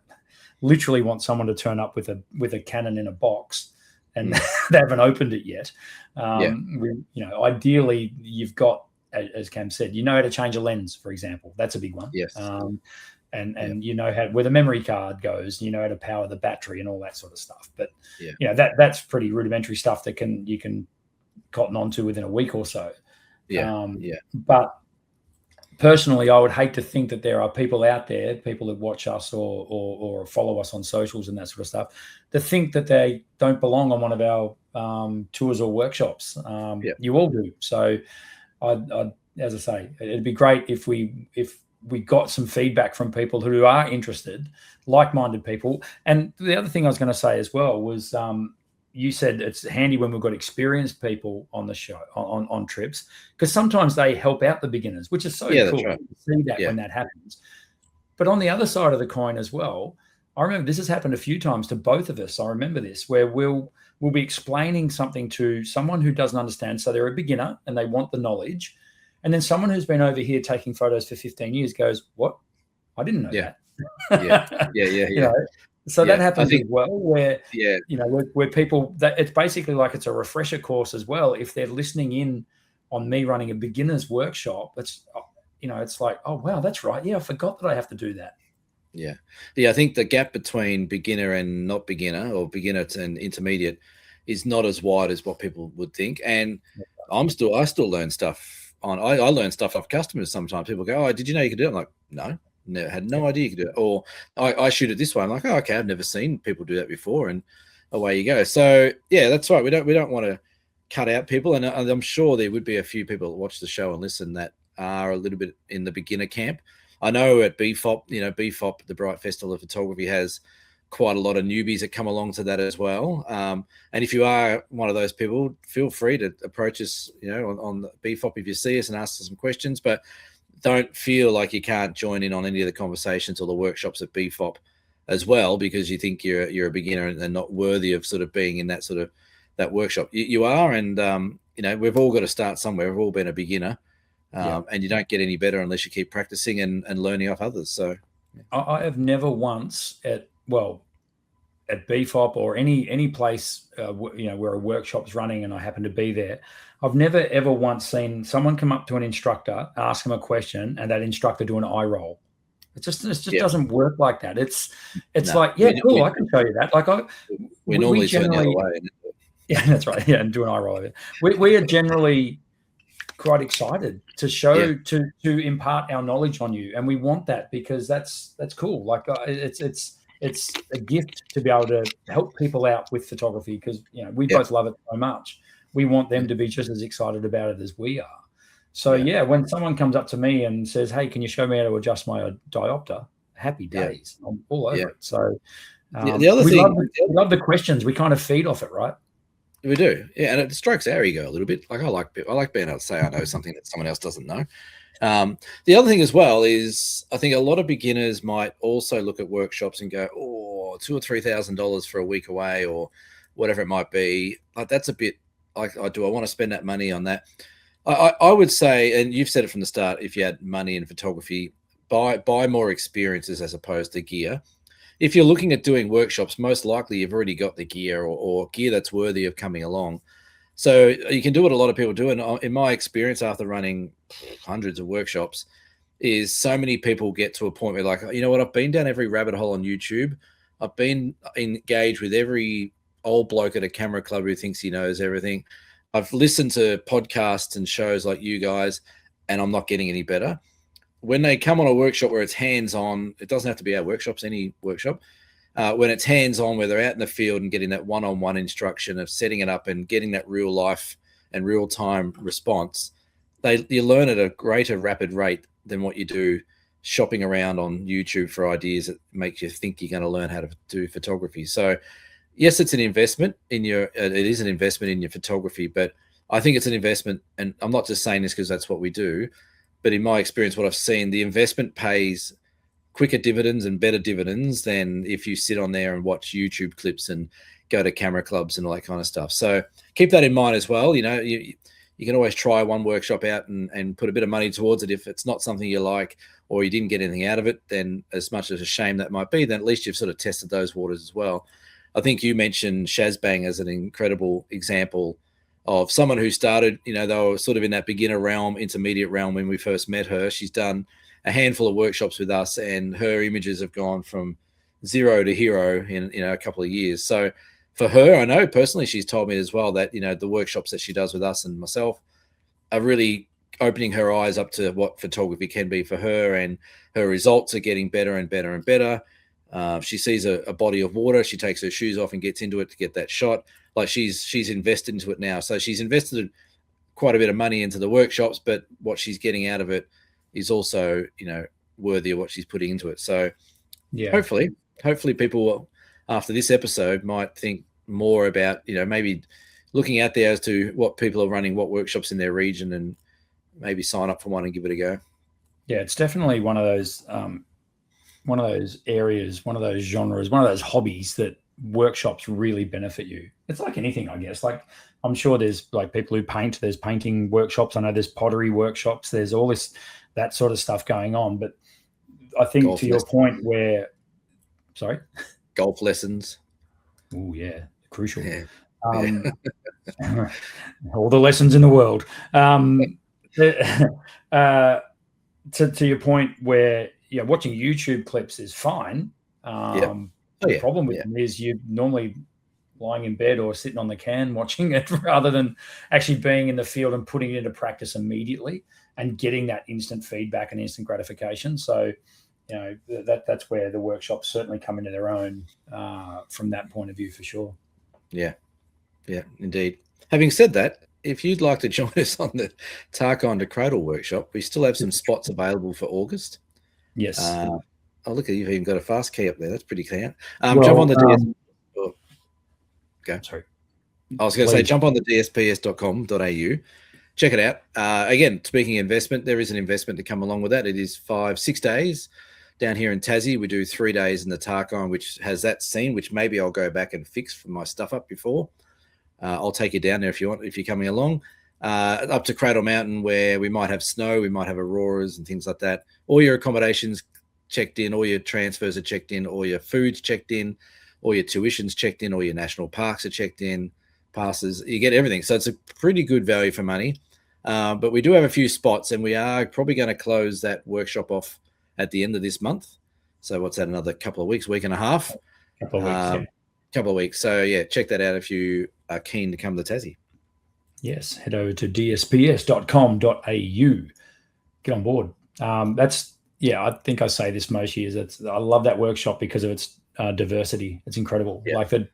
literally want someone to turn up with a Canon in a box and they haven't opened it yet. Ideally, you've got, as Cam said, how to change a lens, for example. That's a big one. And where the memory card goes, how to power the battery and all that sort of stuff. But that's pretty rudimentary stuff that you can cotton onto within a week or so. But personally, I would hate to think that there are people out there, people that watch us or follow us on socials and that sort of stuff, that think that they don't belong on one of our tours or workshops. You all do. So I as I say, it'd be great if we got some feedback from people who are interested, like-minded people. And the other thing I was going to say as well was, you said it's handy when we've got experienced people on the show, on trips, because sometimes they help out the beginners, which is so cool to see that when that happens. But on the other side of the coin as well, I remember this has happened a few times to both of us. I remember this, where we'll be explaining something to someone who doesn't understand. So they're a beginner and they want the knowledge. And then someone who's been over here taking photos for 15 years goes, what? I didn't know that. So that happens as well, where, where people, that it's basically like it's a refresher course as well. If they're listening in on me running a beginner's workshop, it's like, oh, wow, that's right. Yeah, I forgot that I have to do that. I think the gap between beginner and not beginner, or beginner and intermediate, is not as wide as what people would think. And I still learn stuff. I learn stuff off customers sometimes. People go, oh, did you know you could do it? I'm like, no, had no idea you could do it. Or I shoot it this way. I'm like, oh, okay, I've never seen people do that before, and away you go. So that's right. We don't want to cut out people, and I'm sure there would be a few people that watch the show and listen that are a little bit in the beginner camp. I know at BFOP, the Bright Festival of Photography has quite a lot of newbies that come along to that as well. And if you are one of those people, feel free to approach us, on the BFOP if you see us and ask us some questions, but don't feel like you can't join in on any of the conversations or the workshops at BFOP as well, because you think you're a beginner and not worthy of sort of being in that workshop. You are, and we've all got to start somewhere. We've all been a beginner, and you don't get any better unless you keep practicing and learning off others. So I have never once at BFOP or any place where a workshop's running and I happen to be there, I've never ever once seen someone come up to an instructor, ask him a question, and that instructor do an eye roll. It just doesn't work like that. It's like, cool, I can show you that. Like we normally turn the other way. Yeah, that's right. Yeah, and do an eye roll. We are generally quite excited to show to impart our knowledge on you, and we want that because that's cool. Like it's a gift to be able to help people out with photography because we both love it so much. We want them to be just as excited about it as we are. So when someone comes up to me and says, "Hey, can you show me how to adjust my diopter?" Happy days. I'm all over it. So the other thing, we love the questions. We kind of feed off it, right? We do, and it strokes our ego a little bit. Like I like being able to say I know something that someone else doesn't know. The other thing as well is I think a lot of beginners might also look at workshops and go, "Oh, $2,000 or $3,000 for a week away, or whatever it might be." Like that's a bit like, do I want to spend that money on that? I would say, and you've said it from the start, if you had money in photography, buy more experiences as opposed to gear. If you're looking at doing workshops, most likely you've already got the gear or gear that's worthy of coming along. So you can do what a lot of people do. And in my experience, after running hundreds of workshops, is so many people get to a point where like, you know what, I've been down every rabbit hole on YouTube. I've been engaged with every old bloke at a camera club who thinks he knows everything. I've listened to podcasts and shows like you guys, and I'm not getting any better. When they come on a workshop where it's hands-on, it doesn't have to be our workshops, any workshop. When it's hands-on, where they're out in the field and getting that one-on-one instruction of setting it up and getting that real life and real-time response, you learn at a greater rapid rate than what you do shopping around on YouTube for ideas that make you think you're going to learn how to do photography. So yes, it's an investment it is an investment in your photography, but I think it's an investment, and I'm not just saying this because that's what we do, but in my experience, what I've seen, the investment pays quicker dividends and better dividends than if you sit on there and watch YouTube clips and go to camera clubs and all that kind of stuff. So keep that in mind as well. You can always try one workshop out and put a bit of money towards it. If it's not something you like or you didn't get anything out of it, then as much as a shame that might be, then at least you've sort of tested those waters as well. I think you mentioned Shazbang as an incredible example of someone who started, they were sort of in that beginner realm, intermediate realm when we first met her. She's done a handful of workshops with us, and her images have gone from zero to hero in a couple of years. So for her, I know personally, she's told me as well that, the workshops that she does with us and myself are really opening her eyes up to what photography can be for her, and her results are getting better and better and better. She sees a body of water. She takes her shoes off and gets into it to get that shot. Like she's invested into it now. So she's invested quite a bit of money into the workshops, but what she's getting out of it is also, worthy of what she's putting into it. So hopefully people will, after this episode, might think more about, maybe looking out there as to what people are running, what workshops in their region, and maybe sign up for one and give it a go. Yeah, it's definitely one of those areas, one of those genres, one of those hobbies that workshops really benefit you. It's like anything, I guess. Like I'm sure there's like people who paint, there's painting workshops. I know there's pottery workshops. There's all that sort of stuff going on. But I think golf to your point where, sorry? Golf lessons. Oh yeah, crucial. Yeah. All the lessons in the world. To your point where, watching YouTube clips is fine. The problem with them is you're normally lying in bed or sitting on the can watching it rather than actually being in the field and putting it into practice immediately and getting that instant feedback and instant gratification. So, that's where the workshops certainly come into their own from that point of view for sure. Yeah, indeed. Having said that, if you'd like to join us on the Tarkon to Cradle workshop, we still have some spots available for August. Yes. Oh, look, you've even got a fast key up there. That's pretty clear. Well, Jump on the DS. Oh, go. Sorry. I was going to say, jump on the dsps.com.au. Check it out. Again, speaking of investment, there is an investment to come along with that. It is 5-6 days down here in Tassie. We do 3 days in the Tarkine, which has that scene, which maybe I'll go back and fix for my stuff up before. I'll take you down there if you want, if you're coming along. Up to Cradle Mountain, where we might have snow, we might have auroras and things like that. All your accommodations checked in, all your transfers are checked in, all your food's checked in, all your tuition's checked in, all your national parks are checked in, passes, you get everything. So it's a pretty good value for money. But we do have a few spots, and we are probably going to close that workshop off at the end of this month. So what's that, another couple of weeks, week and a half? Couple of weeks, couple of weeks. So yeah, check that out if you are keen to come to Tassie. Yes, head over to dsps.com.au. Get on board. I think I say this most years. I love that workshop because of its diversity. It's incredible. Yeah. Like that,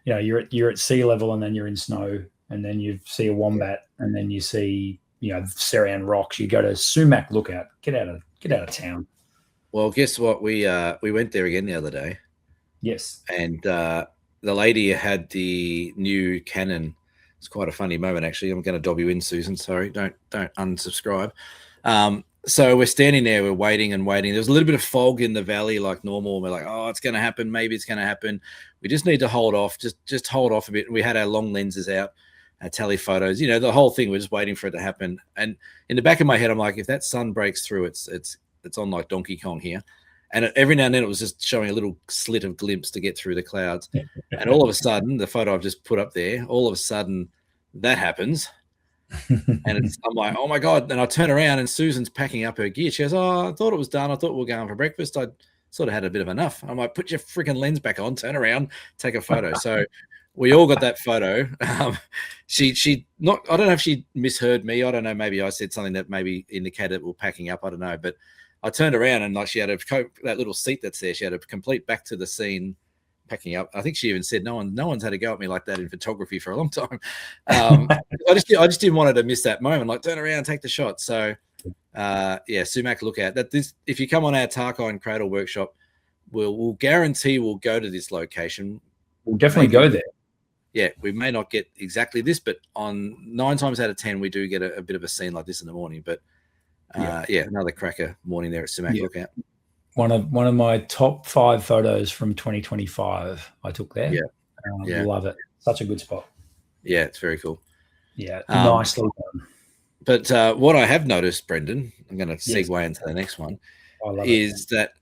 you're at sea level, and then you're in snow, and then you see a wombat, and then you see Serian rocks. You go to Sumac Lookout. Get out of town. Well, guess what? We went there again the other day. Yes, and the lady had the new Canon. It's quite a funny moment, actually. I'm going to dob you in, Susan. Sorry, don't unsubscribe. So we're standing there, we're waiting and waiting. There's a little bit of fog in the valley, like normal. We're like, oh, it's going to happen. Maybe it's going to happen. We just need to hold off. Just hold off a bit. We had our long lenses out, our tele photos. The whole thing. We're just waiting for it to happen. And in the back of my head, I'm like, if that sun breaks through, it's on like Donkey Kong here. And every now and then it was just showing a little slit of glimpse to get through the clouds. And all of a sudden, the photo I've just put up there, all of a sudden that happens. And I'm like, oh my God. And I turn around and Susan's packing up her gear. She goes, oh, I thought it was done. I thought we were going for breakfast. I sort of had a bit of enough. I'm like, put your freaking lens back on, turn around, take a photo. So we all got that photo. She not, I don't know if she misheard me. I don't know. Maybe I said something that maybe indicated we're packing up. I don't know. But I turned around and like she had that little seat that's there. She had a complete back to the scene packing up. I think she even said no one's had a go at me like that in photography for a long time. I just didn't want her to miss that moment. Like turn around, take the shot. So Sumac Lookout. If you come on our Tarkine Cradle workshop, we'll guarantee we'll go to this location. We'll definitely go there. Yeah, we may not get exactly this, but on 9 times out of 10, we do get a bit of a scene like this in the morning. But another cracker morning there at Sumac Lookout. One of my top 5 photos from 2025 I took there. Love it. Such a good spot. Yeah, it's very cool. Yeah, nicely done. But what I have noticed, Brendan, I'm going to segue into the next one, is that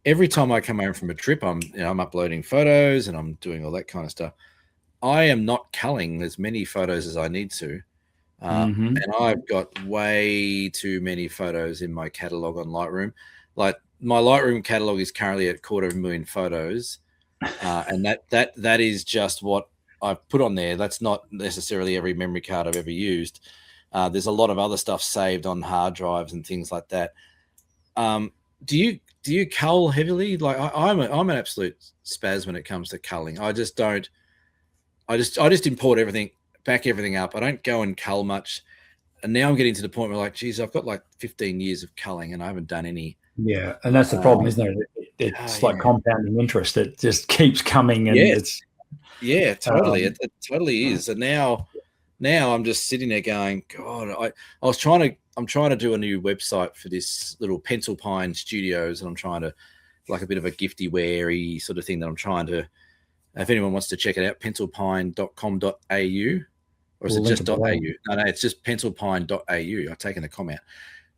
every time I come home from a trip, I'm uploading photos and I'm doing all that kind of stuff. I am not culling as many photos as I need to. And I've got way too many photos in my catalog on Lightroom. Like my Lightroom catalog is currently at 250,000 photos. And that is just what I've put on there. That's not necessarily every memory card I've ever used. There's a lot of other stuff saved on hard drives and things like that. Do you cull heavily? Like I'm an absolute spaz when it comes to culling. I just import everything, back everything up. I don't go and cull much. And now I'm getting to the point where like, geez, I've got like 15 years of culling and I haven't done any. Yeah. And that's the problem, isn't it? It's like compounding interest. It just keeps coming. And it's totally. It totally is. And now I'm just sitting there going, God, I'm trying to do a new website for this little Pencil Pine Studios, and I'm trying to like a bit of a gifty-wary sort of thing that I'm trying to. If anyone wants to check it out, pencilpine.com.au, or is it just .au? No, it's just pencilpine.au. I've taken the comment.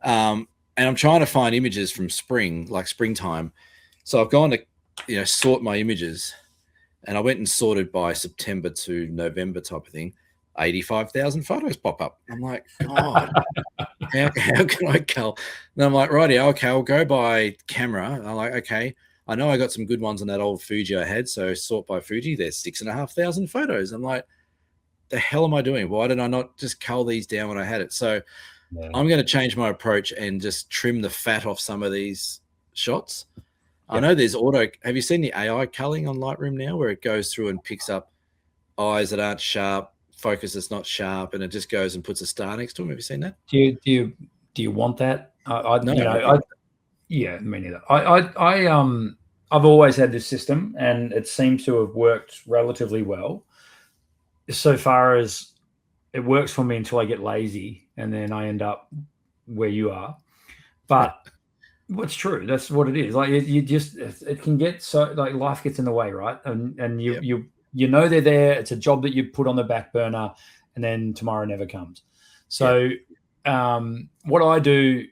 And I'm trying to find images from springtime. So I've gone to, sort my images, and I went and sorted by September to November type of thing. 85,000 photos pop up. I'm like, God, how can I cull? And I'm like, righty, okay, I'll go by camera. I'm like, okay, I know I got some good ones on that old Fuji I had, so sort by Fuji. There's 6,500 photos. I'm like, the hell am I doing? Why did I not just cull these down when I had it? So I'm going to change my approach and just trim the fat off some of these shots. I know there's have you seen the AI culling on Lightroom now, where it goes through and picks up eyes that aren't sharp, focus that's not sharp, and it just goes and puts a star next to them? Have you seen that? Do you want that? Yeah, me neither. I've always had this system, and it seems to have worked relatively well. So far as it works for me until I get lazy, and then I end up where you are. But what's true? That's what it is. Like you just it can get so like life gets in the way, right? And Yep. you know they're there. It's a job that you put on the back burner, and then tomorrow never comes. So what I do,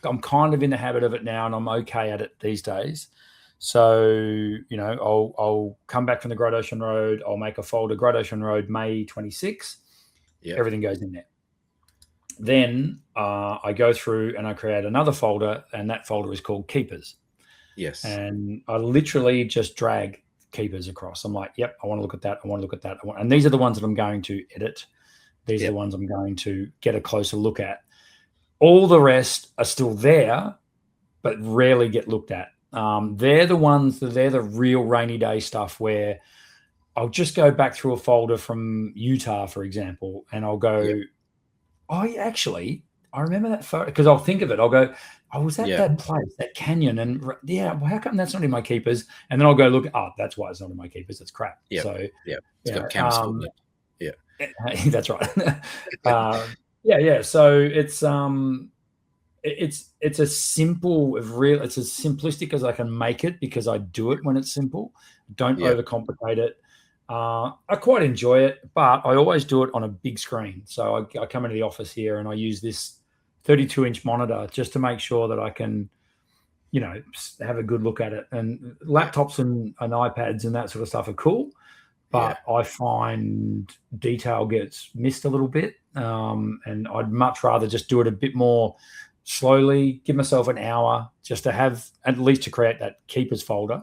I'm kind of in the habit of it now, and I'm okay at it these days. So I'll come back from the Great Ocean Road. I'll make a folder, Great Ocean Road, May 26. Yep. Everything goes in there. Then I go through and I create another folder, and that folder is called Keepers. Yes. And I literally just drag Keepers across. I'm like, yep, I want to look at that. I want to look at that. And these are the ones that I'm going to edit. These are the ones I'm going to get a closer look at. All the rest are still there, but rarely get looked at. They're the real rainy day stuff where I'll just go back through a folder from Utah, for example, and I'll go, oh, actually, I remember that photo because I'll think of it. I'll go, I was at that place, that canyon, and well, how come that's not in my Keepers? And then I'll go look. Oh, that's why it's not in my Keepers. It's crap. Yeah. So it's got cameras. Yeah, that's right. Yeah. So it's a simple, it's as simplistic as I can make it because I do it when it's simple. Don't overcomplicate it. I quite enjoy it, but I always do it on a big screen. So I come into the office here and I use this 32-inch monitor just to make sure that I can, have a good look at it. And laptops and iPads and that sort of stuff are cool, but I find detail gets missed a little bit. And I'd much rather just do it a bit more slowly, give myself an hour just to have at least to create that Keepers folder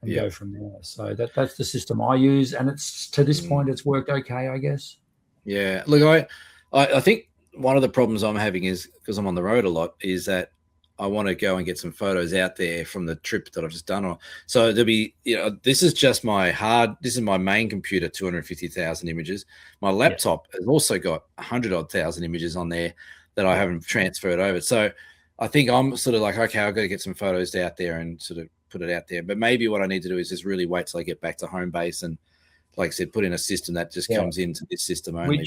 and go from there. So that's the system I use, and it's to this point it's worked okay, I guess. Yeah, look, I think one of the problems I'm having is because I'm on the road a lot is that I want to go and get some photos out there from the trip that I've just done. So there'll be, this is just this is my main computer, 250,000 images. My laptop has also got 100,000 images on there that I haven't transferred over. So I think I'm sort of like, okay, I've got to get some photos out there and sort of put it out there. But maybe what I need to do is just really wait till I get back to home base and, like I said, put in a system that just comes into this system only.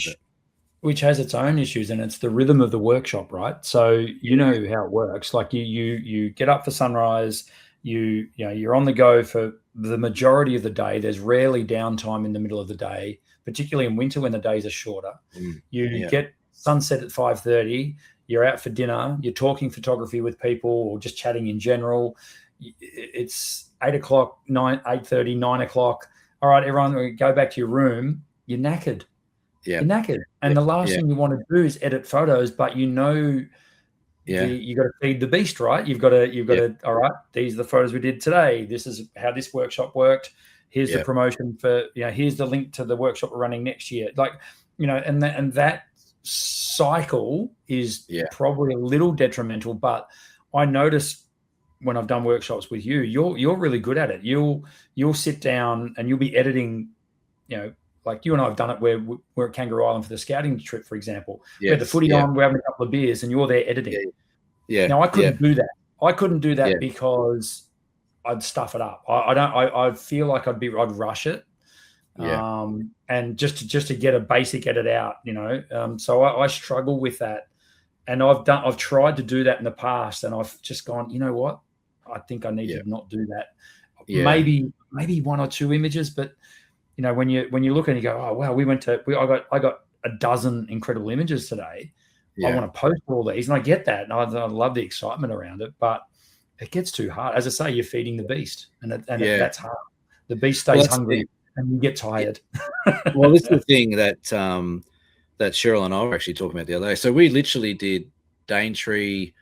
Which has its own issues, and it's the rhythm of the workshop, right? So you know how it works. Like you get up for sunrise, you're on the go for the majority of the day. There's rarely downtime in the middle of the day, particularly in winter when the days are shorter. You get sunset at 5:30. You're out for dinner. You're talking photography with people or just chatting in general. It's 8 o'clock, 8:30, 9 o'clock. All right, everyone, go back to your room. You're knackered. You're knackered. And the last thing you want to do is edit photos, but you got to feed the beast, right? You've got to, all right, these are the photos we did today. This is how this workshop worked. Here's the promotion for, here's the link to the workshop we're running next year. Like, and that cycle is probably a little detrimental, but I notice when I've done workshops with you, you're really good at it. You'll sit down and you'll be editing, like you and I have done it where we're at Kangaroo Island for the scouting trip, for example. We had the footy on, we're having a couple of beers, and you're there editing. Now I couldn't do that. I couldn't do that because I'd stuff it up. I feel like I'd rush it. And just to get a basic edit out, so I struggle with that. And I've tried to do that in the past, and I've just gone, you know what? I think I need to not do that. Maybe one or two images, but when you look and you go, oh wow, I got a dozen incredible images today. I want to post all these, and I get that, and I love the excitement around it, but it gets too hard. As I say, you're feeding the beast, and that's hard. The beast stays hungry, and you get tired. Well, this is the thing that that Cheryl and I were actually talking about the other day. So we literally did Daintree,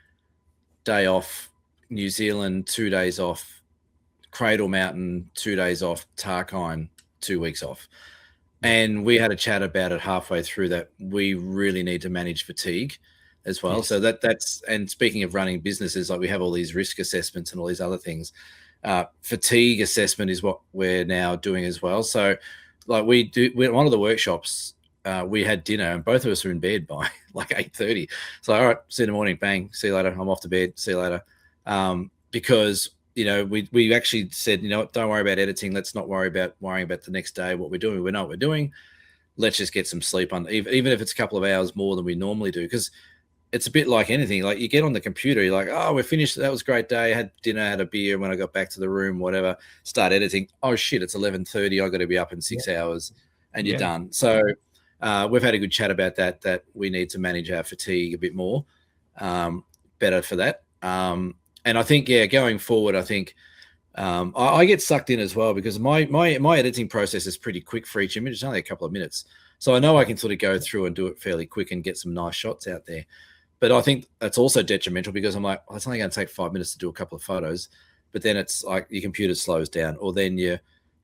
day off, New Zealand 2 days off, Cradle Mountain 2 days off, Tarkine 2 weeks off. And we had a chat about it halfway through that we really need to manage fatigue as well. So that's, and speaking of running businesses, like we have all these risk assessments and all these other things. Fatigue assessment is what we're now doing as well. So like one of the workshops, we had dinner and both of us were in bed by like 8:30. So all right, see you in the morning, bang, see you later. I'm off to bed, see you later. because we actually said, don't worry about editing. Let's not worrying about the next day, what we're doing. We know what we're doing. Let's just get some sleep on, even if it's a couple of hours more than we normally do, because it's a bit like anything. Like you get on the computer, you're like, oh, we're finished. That was a great day. I had dinner, had a beer. When I got back to the room, whatever, start editing. Oh shit, it's 11:30. I got to be up in 6 hours, and you're done. So we've had a good chat about that we need to manage our fatigue a bit more, better for that. And I think, going forward, I think I get sucked in as well, because my editing process is pretty quick for each image. It's only a couple of minutes. So I know I can sort of go through and do it fairly quick and get some nice shots out there. But I think that's also detrimental, because I'm like, it's only going to take 5 minutes to do a couple of photos. But then it's like your computer slows down, or then you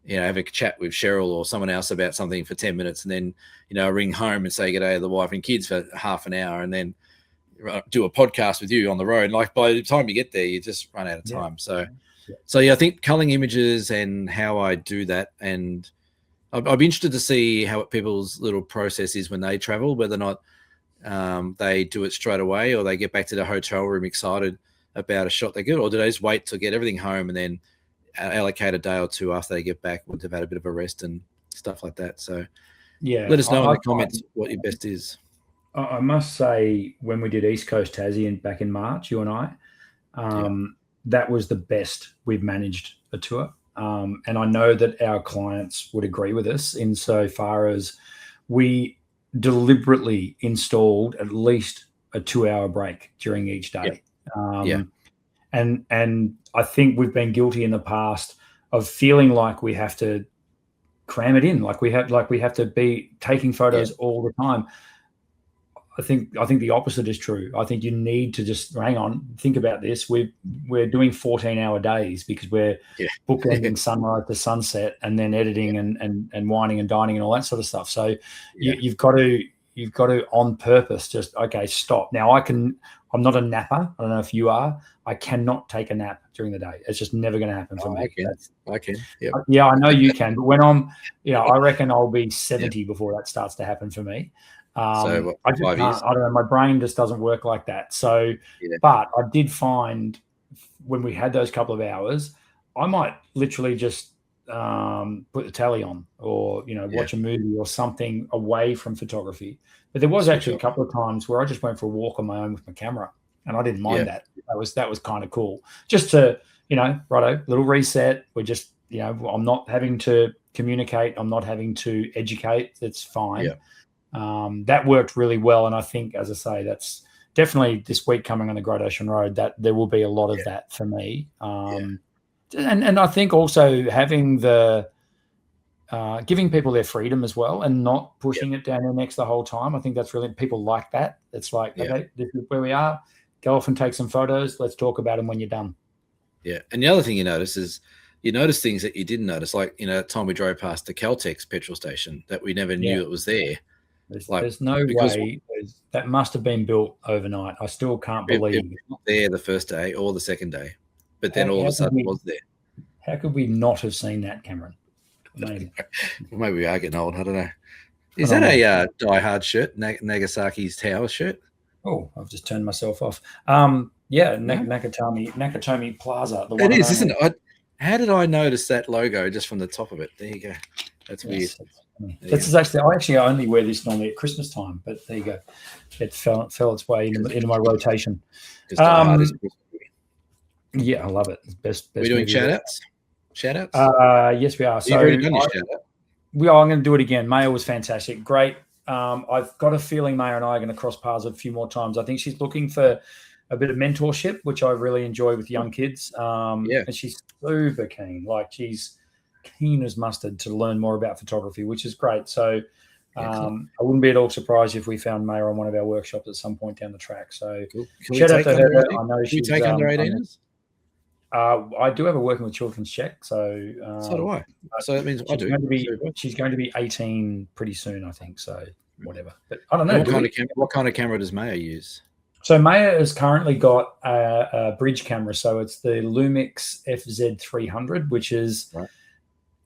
have a chat with Cheryl or someone else about something for 10 minutes, and then, ring home and say good day to the wife and kids for half an hour, and then do a podcast with you on the road. Like by the time you get there, you just run out of time. So I think culling images and how I do that, and I'd be interested to see how people's little process is when they travel, whether or not they do it straight away, or they get back to the hotel room excited about a shot they get, or do they just wait to get everything home and then allocate a day or two after they get back once they've had a bit of a rest and stuff like that. So let us know in the comments what your best is. I must say, when we did East Coast Tassie back in March, you and I, that was the best we've managed a tour. And I know that our clients would agree with us insofar as we deliberately installed at least a 2-hour break during each day. And I think we've been guilty in the past of feeling like we have to cram it in, like we have to be taking photos all the time. I think the opposite is true. I think you need to just hang on, think about this. We're doing 14-hour days because we're bookending sunrise to sunset, and then editing and wining and dining and all that sort of stuff. So you've got to on purpose just, okay, stop. Now I'm not a napper. I don't know if you are. I cannot take a nap during the day. It's just never going to happen for me. I can. Yeah, I know you can. But when I'm, I reckon I'll be 70 before that starts to happen for me. So I just can't. I don't know. My brain just doesn't work like that. So, but I did find when we had those couple of hours, I might literally just put the telly on, or watch a movie or something away from photography. But there was actually a couple of times where I just went for a walk on my own with my camera, and I didn't mind that. That was kind of cool. Just to righto, little reset. We're just I'm not having to communicate. I'm not having to educate. It's fine. That worked really well, and I think, as I say, that's definitely this week coming on the Great Ocean Road, that there will be a lot of that for me. And I think also having giving people their freedom as well, and not pushing it down their necks the whole time. I think that's really, people like that. It's like, okay, this is where we are. Go off and take some photos. Let's talk about them when you're done. Yeah. And the other thing you notice is you notice things that you didn't notice, like that time we drove past the Caltex petrol station that we never knew it was there. There's no way that must have been built overnight. I still can't believe it was not there the first day or the second day, but then all of a sudden it was there. How could we not have seen that, Cameron? Amazing. Well, maybe we are getting old. I don't know. Is that a Die Hard shirt? Nagasaki's Tower shirt? Oh, I've just turned myself off. Nakatomi Plaza. It is, isn't it? How did I notice that logo just from the top of it? There you go. That's weird. This is actually I only wear this normally at Christmas time, but there you go. It fell its way into my rotation. Yeah, I love it. Best. We're doing shout-outs? Shout-outs? Yes, we are. You've already done your shout-out. I'm going to do it again. Maya was fantastic. Great. I've got a feeling Maya and I are going to cross paths a few more times. I think she's looking for a bit of mentorship, which I really enjoy with young kids. And she's super keen. Like, she's keen as mustard to learn more about photography, which is great. So I wouldn't be at all surprised if we found Maya on one of our workshops at some point down the track. So shout out to her. I know she's take under 18ers. I do have a working with children's check, so do I. So that means I do. She's going to be 18 pretty soon, I think. So whatever. But I don't know. What kind of camera does Maya use? So Maya has currently got a bridge camera. So it's the Lumix FZ300, which is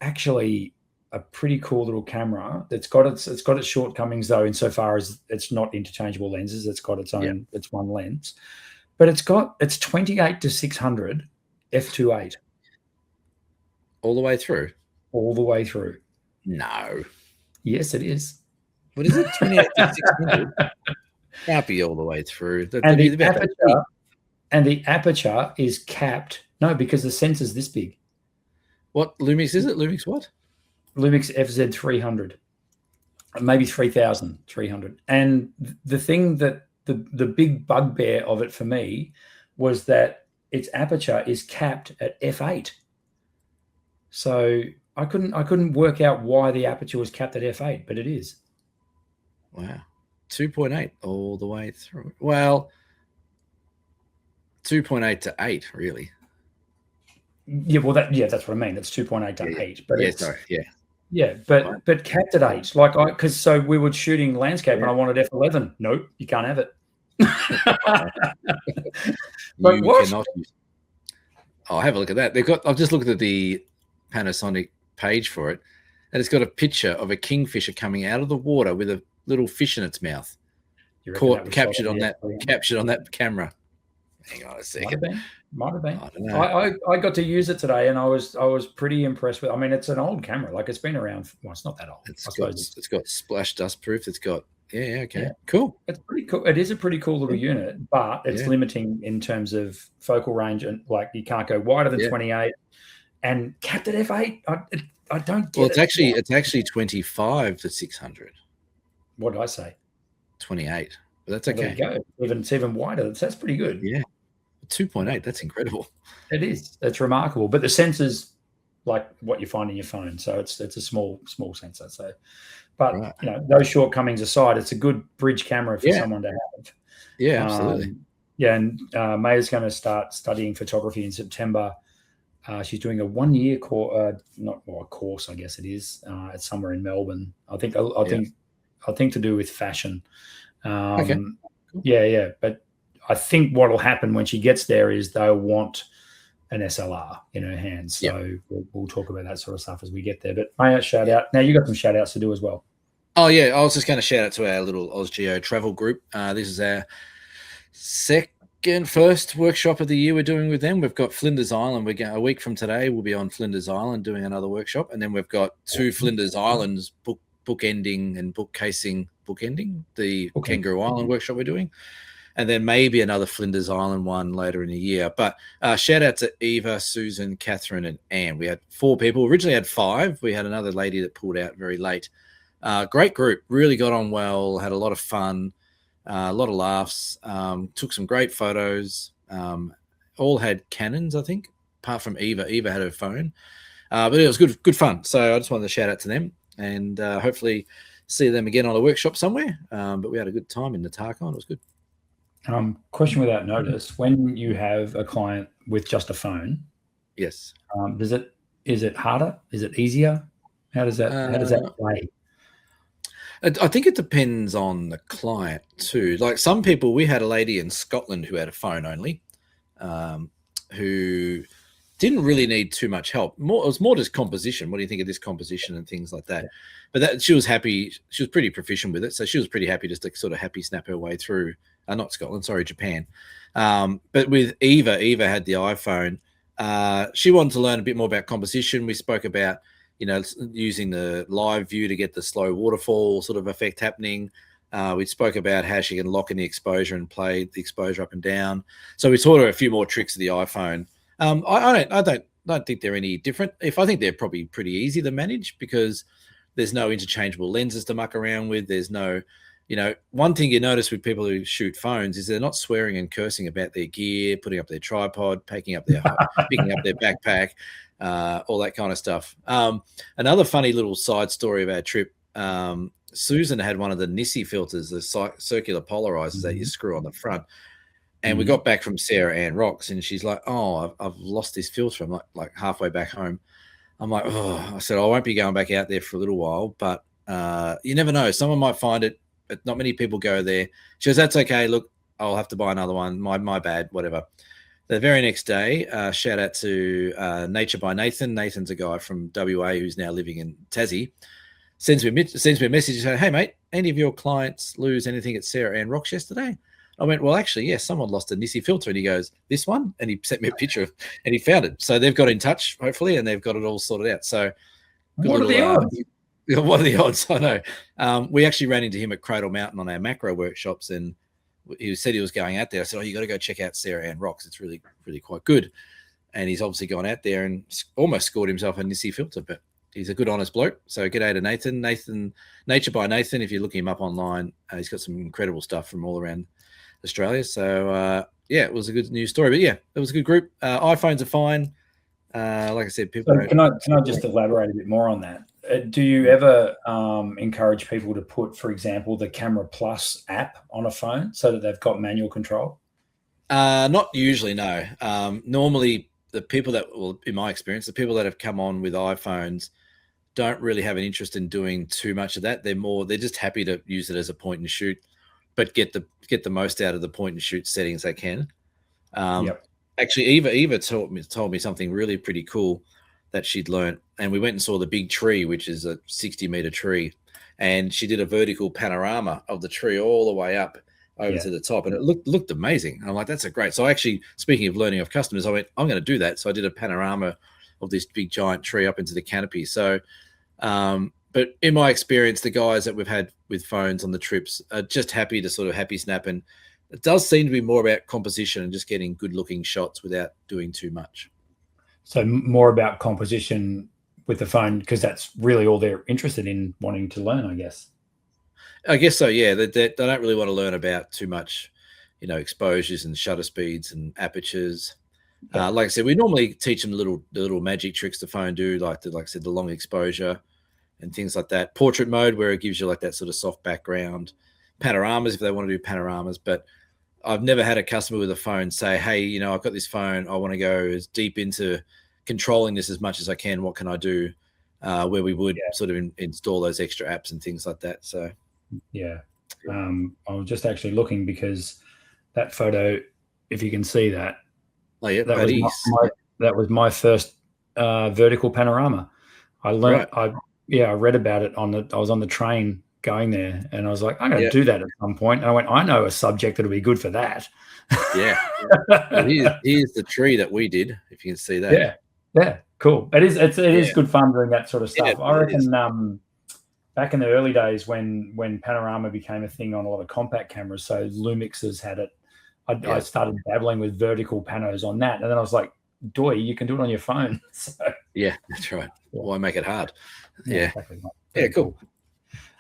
actually a pretty cool little camera. It's got its shortcomings though, insofar as it's not interchangeable lenses. It's got its own. It's one lens. but it's 28 to 600 f2.8 all the way through. all the way through. No. Yes, it is. What is it? 28 to 600. Can't be all the way through. And the aperture is capped. No, because the sensor's this big. What Lumix is it? Lumix what? Lumix FZ300, maybe 3,300. And the thing that the big bugbear of it for me was that its aperture is capped at f8. So I couldn't work out why the aperture was capped at f8, but it is. Wow. 2.8 all the way through. Well, 2.8 to 8, really. Yeah, well, that's what I mean. It's 2.8 to 8, but but capped at 8. Like because so we were shooting landscape and I wanted f11. Nope, you can't have it. But you cannot use. I'll have a look at that. I've just looked at the Panasonic page for it, and it's got a picture of a kingfisher coming out of the water with a little fish in its mouth. Captured on that camera. Hang on a second. Might have been. I don't know. I got to use it today, and I was pretty impressed with. I mean, it's an old camera. Like it's been around. Well, it's not that old. It's got splash dust proof. It's got cool. It's pretty cool. It is a pretty cool little unit, but it's limiting in terms of focal range, and like you can't go wider than 28. And capped at f8. I don't get it. It's actually 25 to 600. What did I say? 28. But that's okay. There you go. It's even wider. That's pretty good. Yeah. 2.8. That's incredible. It is. It's remarkable. But the sensor's like what you find in your phone. So it's a small sensor. So, but those shortcomings aside, it's a good bridge camera for someone to have. Yeah, absolutely. And Maya's going to start studying photography in September. She's doing a 1-year course, course, I guess it is. It's somewhere in Melbourne. I think to do with fashion. Okay. Cool. Yeah. But I think what will happen when she gets there is they'll want an SLR in her hands. So we'll talk about that sort of stuff as we get there. But Maya, shout out. Now you got some shout outs to do as well. Oh yeah, I was just going to shout out to our little OzGeo travel group. This is our first workshop of the year we're doing with them. We've got Flinders Island. We're going a week from today. We'll be on Flinders Island doing another workshop, and then we've got 2 Flinders Islands bookending the Kangaroo Island workshop we're doing, and then maybe another Flinders Island one later in the year. But shout out to Eva, Susan, Catherine, and Anne. We had 4 people. Originally had 5. We had another lady that pulled out very late. Great group. Really got on well. Had a lot of fun. A lot of laughs, took some great photos, all had Canons, I think, apart from Eva. Eva had her phone, but it was good fun. So I just wanted to shout out to them and hopefully see them again on a workshop somewhere. But we had a good time in Natarkon. It was good. Question without notice, when you have a client with just a phone, yes, is it harder? Is it easier? How does that play? I think it depends on the client too. Like some people, we had a lady in Scotland who had a phone only, who didn't really need too much help. It was more just composition. What do you think of this composition and things like that? But she was happy. She was pretty proficient with it. So she was pretty happy just to sort of happy snap her way through. Not Scotland, sorry, Japan. But with Eva had the iPhone. She wanted to learn a bit more about composition. We spoke about using the live view to get the slow waterfall sort of effect happening. We spoke about how she can lock in the exposure and play the exposure up and down. So we taught her a few more tricks of the iPhone. I don't think they're any different. I think they're probably pretty easy to manage because there's no interchangeable lenses to muck around with. There's no, one thing you notice with people who shoot phones is they're not swearing and cursing about their gear, putting up their tripod, picking up their backpack. All that kind of stuff. Another funny little side story of our trip, Susan had one of the Nissi filters, the circular polarizers that you screw on the front. And we got back from Sarah Ann Rocks and she's like, oh, I've lost this filter. I'm like halfway back home. I'm like, oh, I said, I won't be going back out there for a little while, but you never know. Someone might find it, but not many people go there. She goes, that's okay. Look, I'll have to buy another one. My bad, whatever. The very next day, shout out to Nature by Nathan. Nathan's a guy from WA who's now living in Tassie. Sends me a message and says, hey, mate, any of your clients lose anything at Sarah Ann Rocks yesterday? I went, well, actually, yes, someone lost a Nissi filter. And he goes, this one? And he sent me a picture of, and he found it. So they've got in touch, hopefully, and they've got it all sorted out. So what are the odds? What are the odds? I know. We actually ran into him at Cradle Mountain on our macro workshops, and he said he was going out there. I said, oh, you got to go check out Sarah Ann Rocks. It's really, really quite good. And he's obviously gone out there and almost scored himself a Nissi filter, but he's a good, honest bloke. So g'day to Nathan. Nature by Nathan, if you're looking him up online, he's got some incredible stuff from all around Australia. So, yeah, it was a good news story. But, yeah, it was a good group. iPhones are fine. Like I said, people. So can I just elaborate a bit more on that? Do you ever encourage people to put, for example, the Camera Plus app on a phone so that they've got manual control? Not usually, no. Normally, the people that, well, in my experience, the people that have come on with iPhones don't really have an interest in doing too much of that. They're just happy to use it as a point and shoot, but get the most out of the point and shoot settings they can. Yep. Actually, Eva told me something really pretty cool that she'd learned, and we went and saw the big tree, which is a 60-meter tree, and she did a vertical panorama of the tree all the way up over to the top, and it looked amazing. And I'm like, that's a great. So actually, speaking of learning off customers, I went, I'm going to do that. So I did a panorama of this big giant tree up into the canopy. So, but in my experience, the guys that we've had with phones on the trips are just happy to sort of happy snap, and it does seem to be more about composition and just getting good looking shots without doing too much. So more about composition with the phone, because that's really all they're interested in wanting to learn, I guess. I guess so, yeah. They don't really want to learn about too much, exposures and shutter speeds and apertures. Like I said, we normally teach them the little magic tricks the phone do, like I said, the long exposure and things like that. Portrait mode, where it gives you like that sort of soft background. Panoramas, if they want to do panoramas. But I've never had a customer with a phone say, hey, I've got this phone, I want to go as deep into controlling this as much as I can. What can I do? Where we would sort of install those extra apps and things like that. So, yeah. I was just actually looking, because that photo, if you can see that, that was my first vertical panorama. I learned, I read about it I was on the train going there, and I was like, I'm going to do that at some point. And I went, I know a subject that'll be good for that. Yeah. Well, here's the tree that we did, if you can see that. Yeah, cool. It is good fun doing that sort of stuff. I reckon back in the early days when panorama became a thing on a lot of compact cameras, so Lumixes had it, I started dabbling with vertical panos on that, and then I was like, doy, you can do it on your phone. So, yeah, that's right. Why make it hard? Yeah, exactly. Yeah, cool.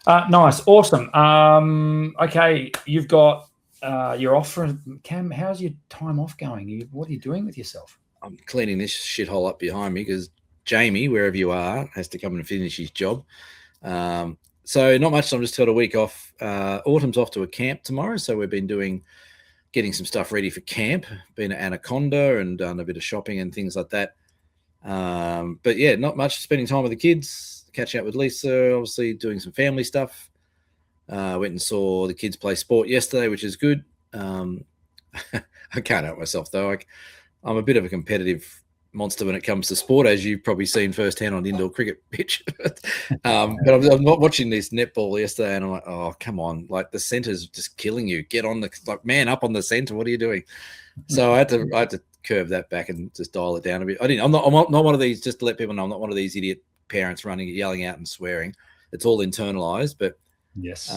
Nice, awesome. Okay, you've got you're off for Cam. How's your time off going? What are you doing with yourself? I'm cleaning this shithole up behind me, because Jamie, wherever you are, has to come and finish his job. So not much. I'm just had a week off. Autumn's off to a camp tomorrow, so we've been getting some stuff ready for camp. Been at Anaconda and done a bit of shopping and things like that. But yeah, not much. Spending time with the kids, catching up with Lisa, obviously doing some family stuff. Went and saw the kids play sport yesterday, which is good. I can't help myself though. I'm a bit of a competitive monster when it comes to sport, as you've probably seen firsthand on the indoor cricket pitch. But I'm not watching this netball yesterday, and I'm like, oh, come on. Like, the center's just killing you. Get on man up on the center. What are you doing? So I had to curve that back and just dial it down a bit. I'm not one of these, just to let people know, I'm not one of these idiot parents running, yelling out and swearing. It's all internalized, but yes.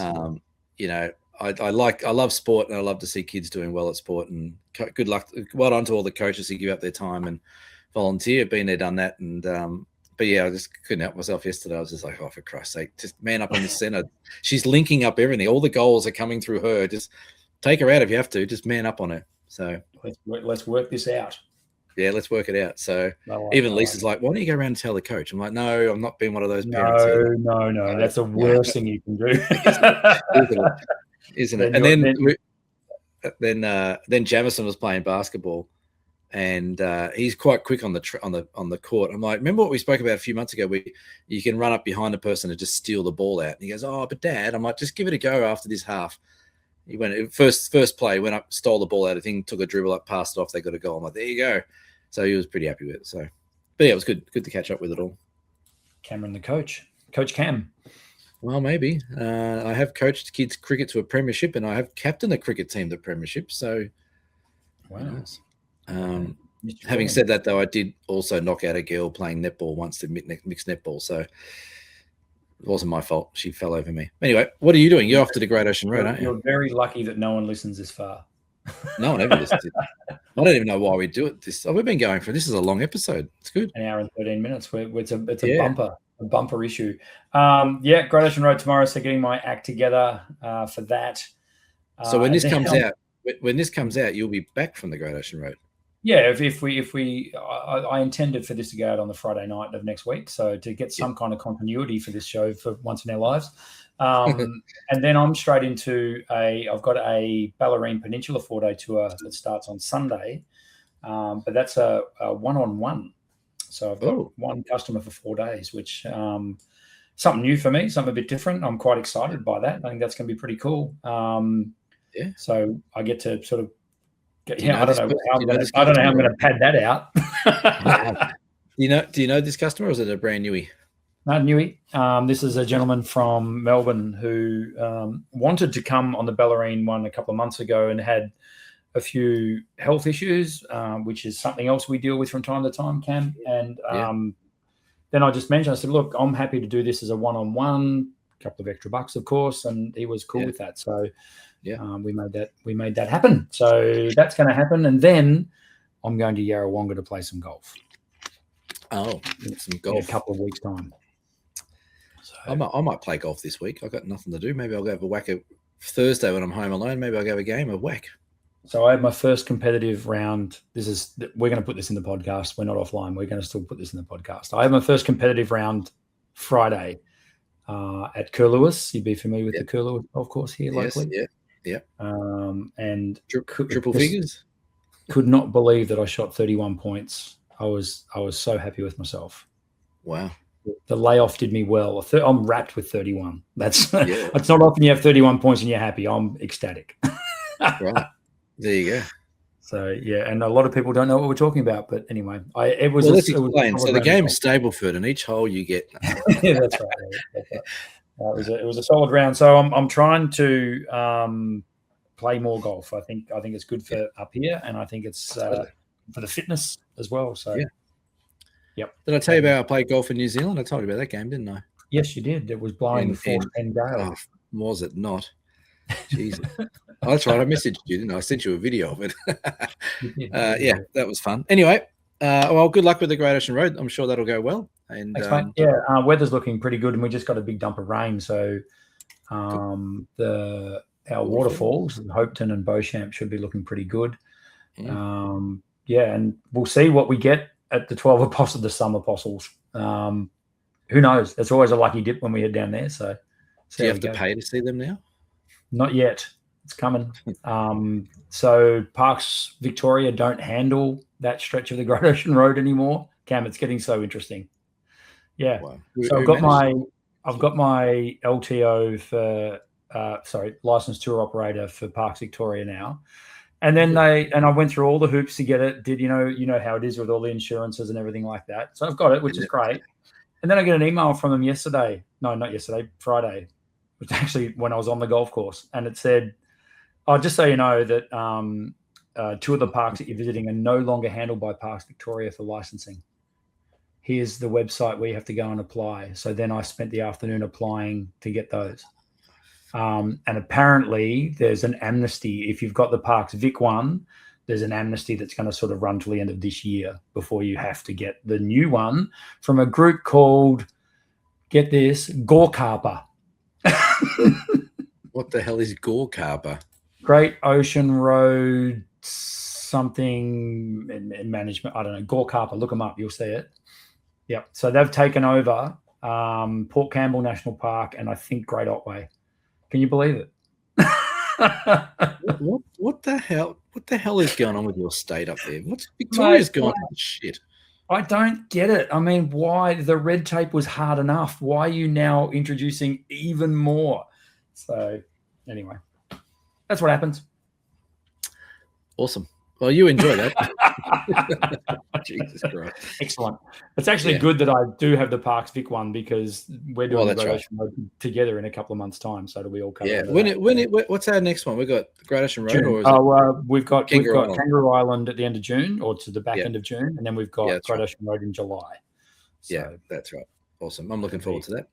I love sport, and I love to see kids doing well at sport, and good luck. Well done to all the coaches who give up their time and volunteer. Been there, done that. And but yeah, I just couldn't help myself yesterday. I was just like, oh, for Christ's sake, just man up on the center. She's linking up everything. All the goals are coming through her. Just take her out if you have to. Just man up on her. So let's work this out. Yeah, let's work it out. So even Lisa's like, why don't you go around and tell the coach? I'm like, no, I'm not being one of those parents. No. That's the worst thing you can do. Isn't it? And then Jamison was playing basketball, and he's quite quick on the court. I'm like, remember what we spoke about a few months ago? You can run up behind a person and just steal the ball out. And he goes, oh, but Dad, I'm like, just give it a go after this half. He went first play, went up, stole the ball out of thing, took a dribble up, passed it off. They got a goal. I'm like, there you go. So he was pretty happy with it. But yeah, it was good to catch up with it all. Cameron, the coach Cam. Well, maybe. I have coached kids cricket to a premiership, and I have captained a cricket team to premiership. So, Wow. who knows? Mr. Having Williams. said that, though, I did also knock out a girl playing netball once, to mixed netball. So it wasn't my fault. She fell over me. Anyway, what are you doing? You're off to the Great Ocean Road, aren't you? You're very lucky that no one listens this far. No one ever listens. I don't even know why we do it. We've been going for this is a long episode. It's good. An hour and 13 minutes. It's a bumper issue. Great Ocean Road tomorrow. So getting my act together for that. So when this comes out, you'll be back from the Great Ocean Road. Yeah, I intended for this to go out on the Friday night of next week, so to get some kind of continuity for this show for once in our lives, and then I'm straight into I've got a Ballerine Peninsula 4-day tour that starts on Sunday, but that's a one-on-one, so I've got one customer for 4 days, which something new for me, something a bit different. I'm quite excited by that. I think that's going to be pretty cool. So I get to sort of. I don't know how I'm going to pad that out. Do you know this customer, or is it a brand newie? Not newie. This is a gentleman from Melbourne who wanted to come on the Ballerine one a couple of months ago and had a few health issues, which is something else we deal with from time to time, Cam. And then I just mentioned, I said, look, I'm happy to do this as a one-on-one, a couple of extra bucks, of course, and he was cool with that. So we made that happen. So that's going to happen, and then I'm going to Yarrawonga to play some golf. Oh, some golf. In a couple of weeks' time. So I might play golf this week. I've got nothing to do. Maybe I'll go have a whack at Thursday when I'm home alone. Maybe I'll go have a game of whack. So I had my first competitive round. We're going to put this in the podcast. We're not offline. We're going to still put this in the podcast. I had my first competitive round Friday at Curlewis. You'd be familiar with the Curlewis golf course here locally. Yeah. And triple figures. Could not believe that I shot 31 points. I was so happy with myself. Wow. The layoff did me well. I'm wrapped with 31. That's it's not often you have 31 points and you're happy. I'm ecstatic. Right. There you go. So and a lot of people don't know what we're talking about. But anyway, let's explain. So the game is Stableford, and each hole you get. Yeah, that's right. It was a solid round. So I'm trying to play more golf. I think it's good for up here, and I think it's for the fitness as well. So yep. Did I tell you about I played golf in New Zealand? I told you about that game, didn't I? Yes, you did. It was blowing the force and gale. Was it not? Jesus. Oh, that's right. I messaged you, didn't I? I sent you a video of it. That was fun. Anyway, well, good luck with the Great Ocean Road. I'm sure that'll go well. And thanks, mate. Weather's looking pretty good, and we just got a big dump of rain. So our waterfalls, Hopetoun and Beauchamp, should be looking pretty good. And we'll see what we get at the 12 Apostles, the Summer Apostles. Who knows? It's always a lucky dip when we head down there. So do you have to pay to see them now? Not yet. It's coming. So Parks Victoria don't handle that stretch of the Great Ocean Road anymore. Cam, it's getting so interesting. Yeah. Wow. So I've got my LTO for licensed tour operator for Parks Victoria now. And then I went through all the hoops to get it. You know how it is with all the insurances and everything like that. So I've got it, which is great. And then I get an email from them yesterday. No, not yesterday, Friday, which actually when I was on the golf course. And it said, just so you know that two of the parks that you're visiting are no longer handled by Parks Victoria for licensing. Here's the website where you have to go and apply. So then I spent the afternoon applying to get those. And apparently there's an amnesty. If you've got the Parks Vic one, there's an amnesty that's going to sort of run till the end of this year before you have to get the new one from a group called, get this, Gorkarpa. What the hell is Gorkarpa? Great Ocean Road something in management. I don't know. Gorkarpa. Look them up. You'll see it. Yep. So they've taken over Port Campbell National Park and I think Great Otway. Can you believe it? What the hell? What the hell is going on with your state up there? What's Victoria's going on? Shit. I don't get it. I mean, why the red tape was hard enough? Why are you now introducing even more? So anyway, that's what happens. Awesome. Well, you enjoy that. Jesus Christ. Excellent. It's actually good that I do have the Parks Vic one because we're doing the Great Ocean Road together in a couple of months' time, so it'll be all covered. Yeah. What's our next one? We've got Great Ocean Road, or is we've got Kangaroo Island at the end of June, or to the back end of June, and then we've got Great Ocean Road in July. So, yeah, that's right. Awesome. I'm looking forward to that.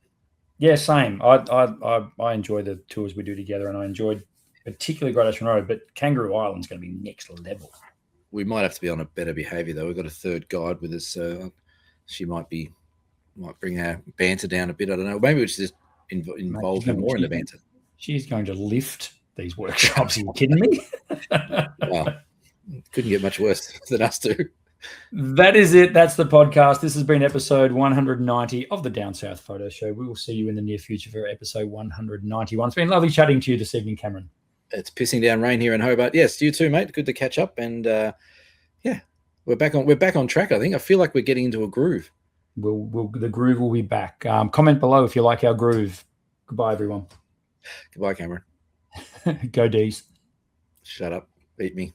Yeah, same. I enjoy the tours we do together, and I enjoyed particularly Great Ocean Road, but Kangaroo Island's going to be next level. We might have to be on a better behaviour though. We've got a third guide with us, so she might bring our banter down a bit. I don't know. Maybe we should just involve her more in the banter. She's going to lift these workshops. Are you kidding me? Well, couldn't get much worse than us two. That is it. That's the podcast. This has been episode 190 of the Down South Photo Show. We will see you in the near future for episode 191. It's been lovely chatting to you this evening, Cameron. It's pissing down rain here in Hobart. Yes, you too, mate. Good to catch up. And we're back on track. I think. I feel like we're getting into a groove. The groove will be back. Comment below if you like our groove. Goodbye, everyone. Goodbye, Cameron. Go D's. Shut up. Beat me.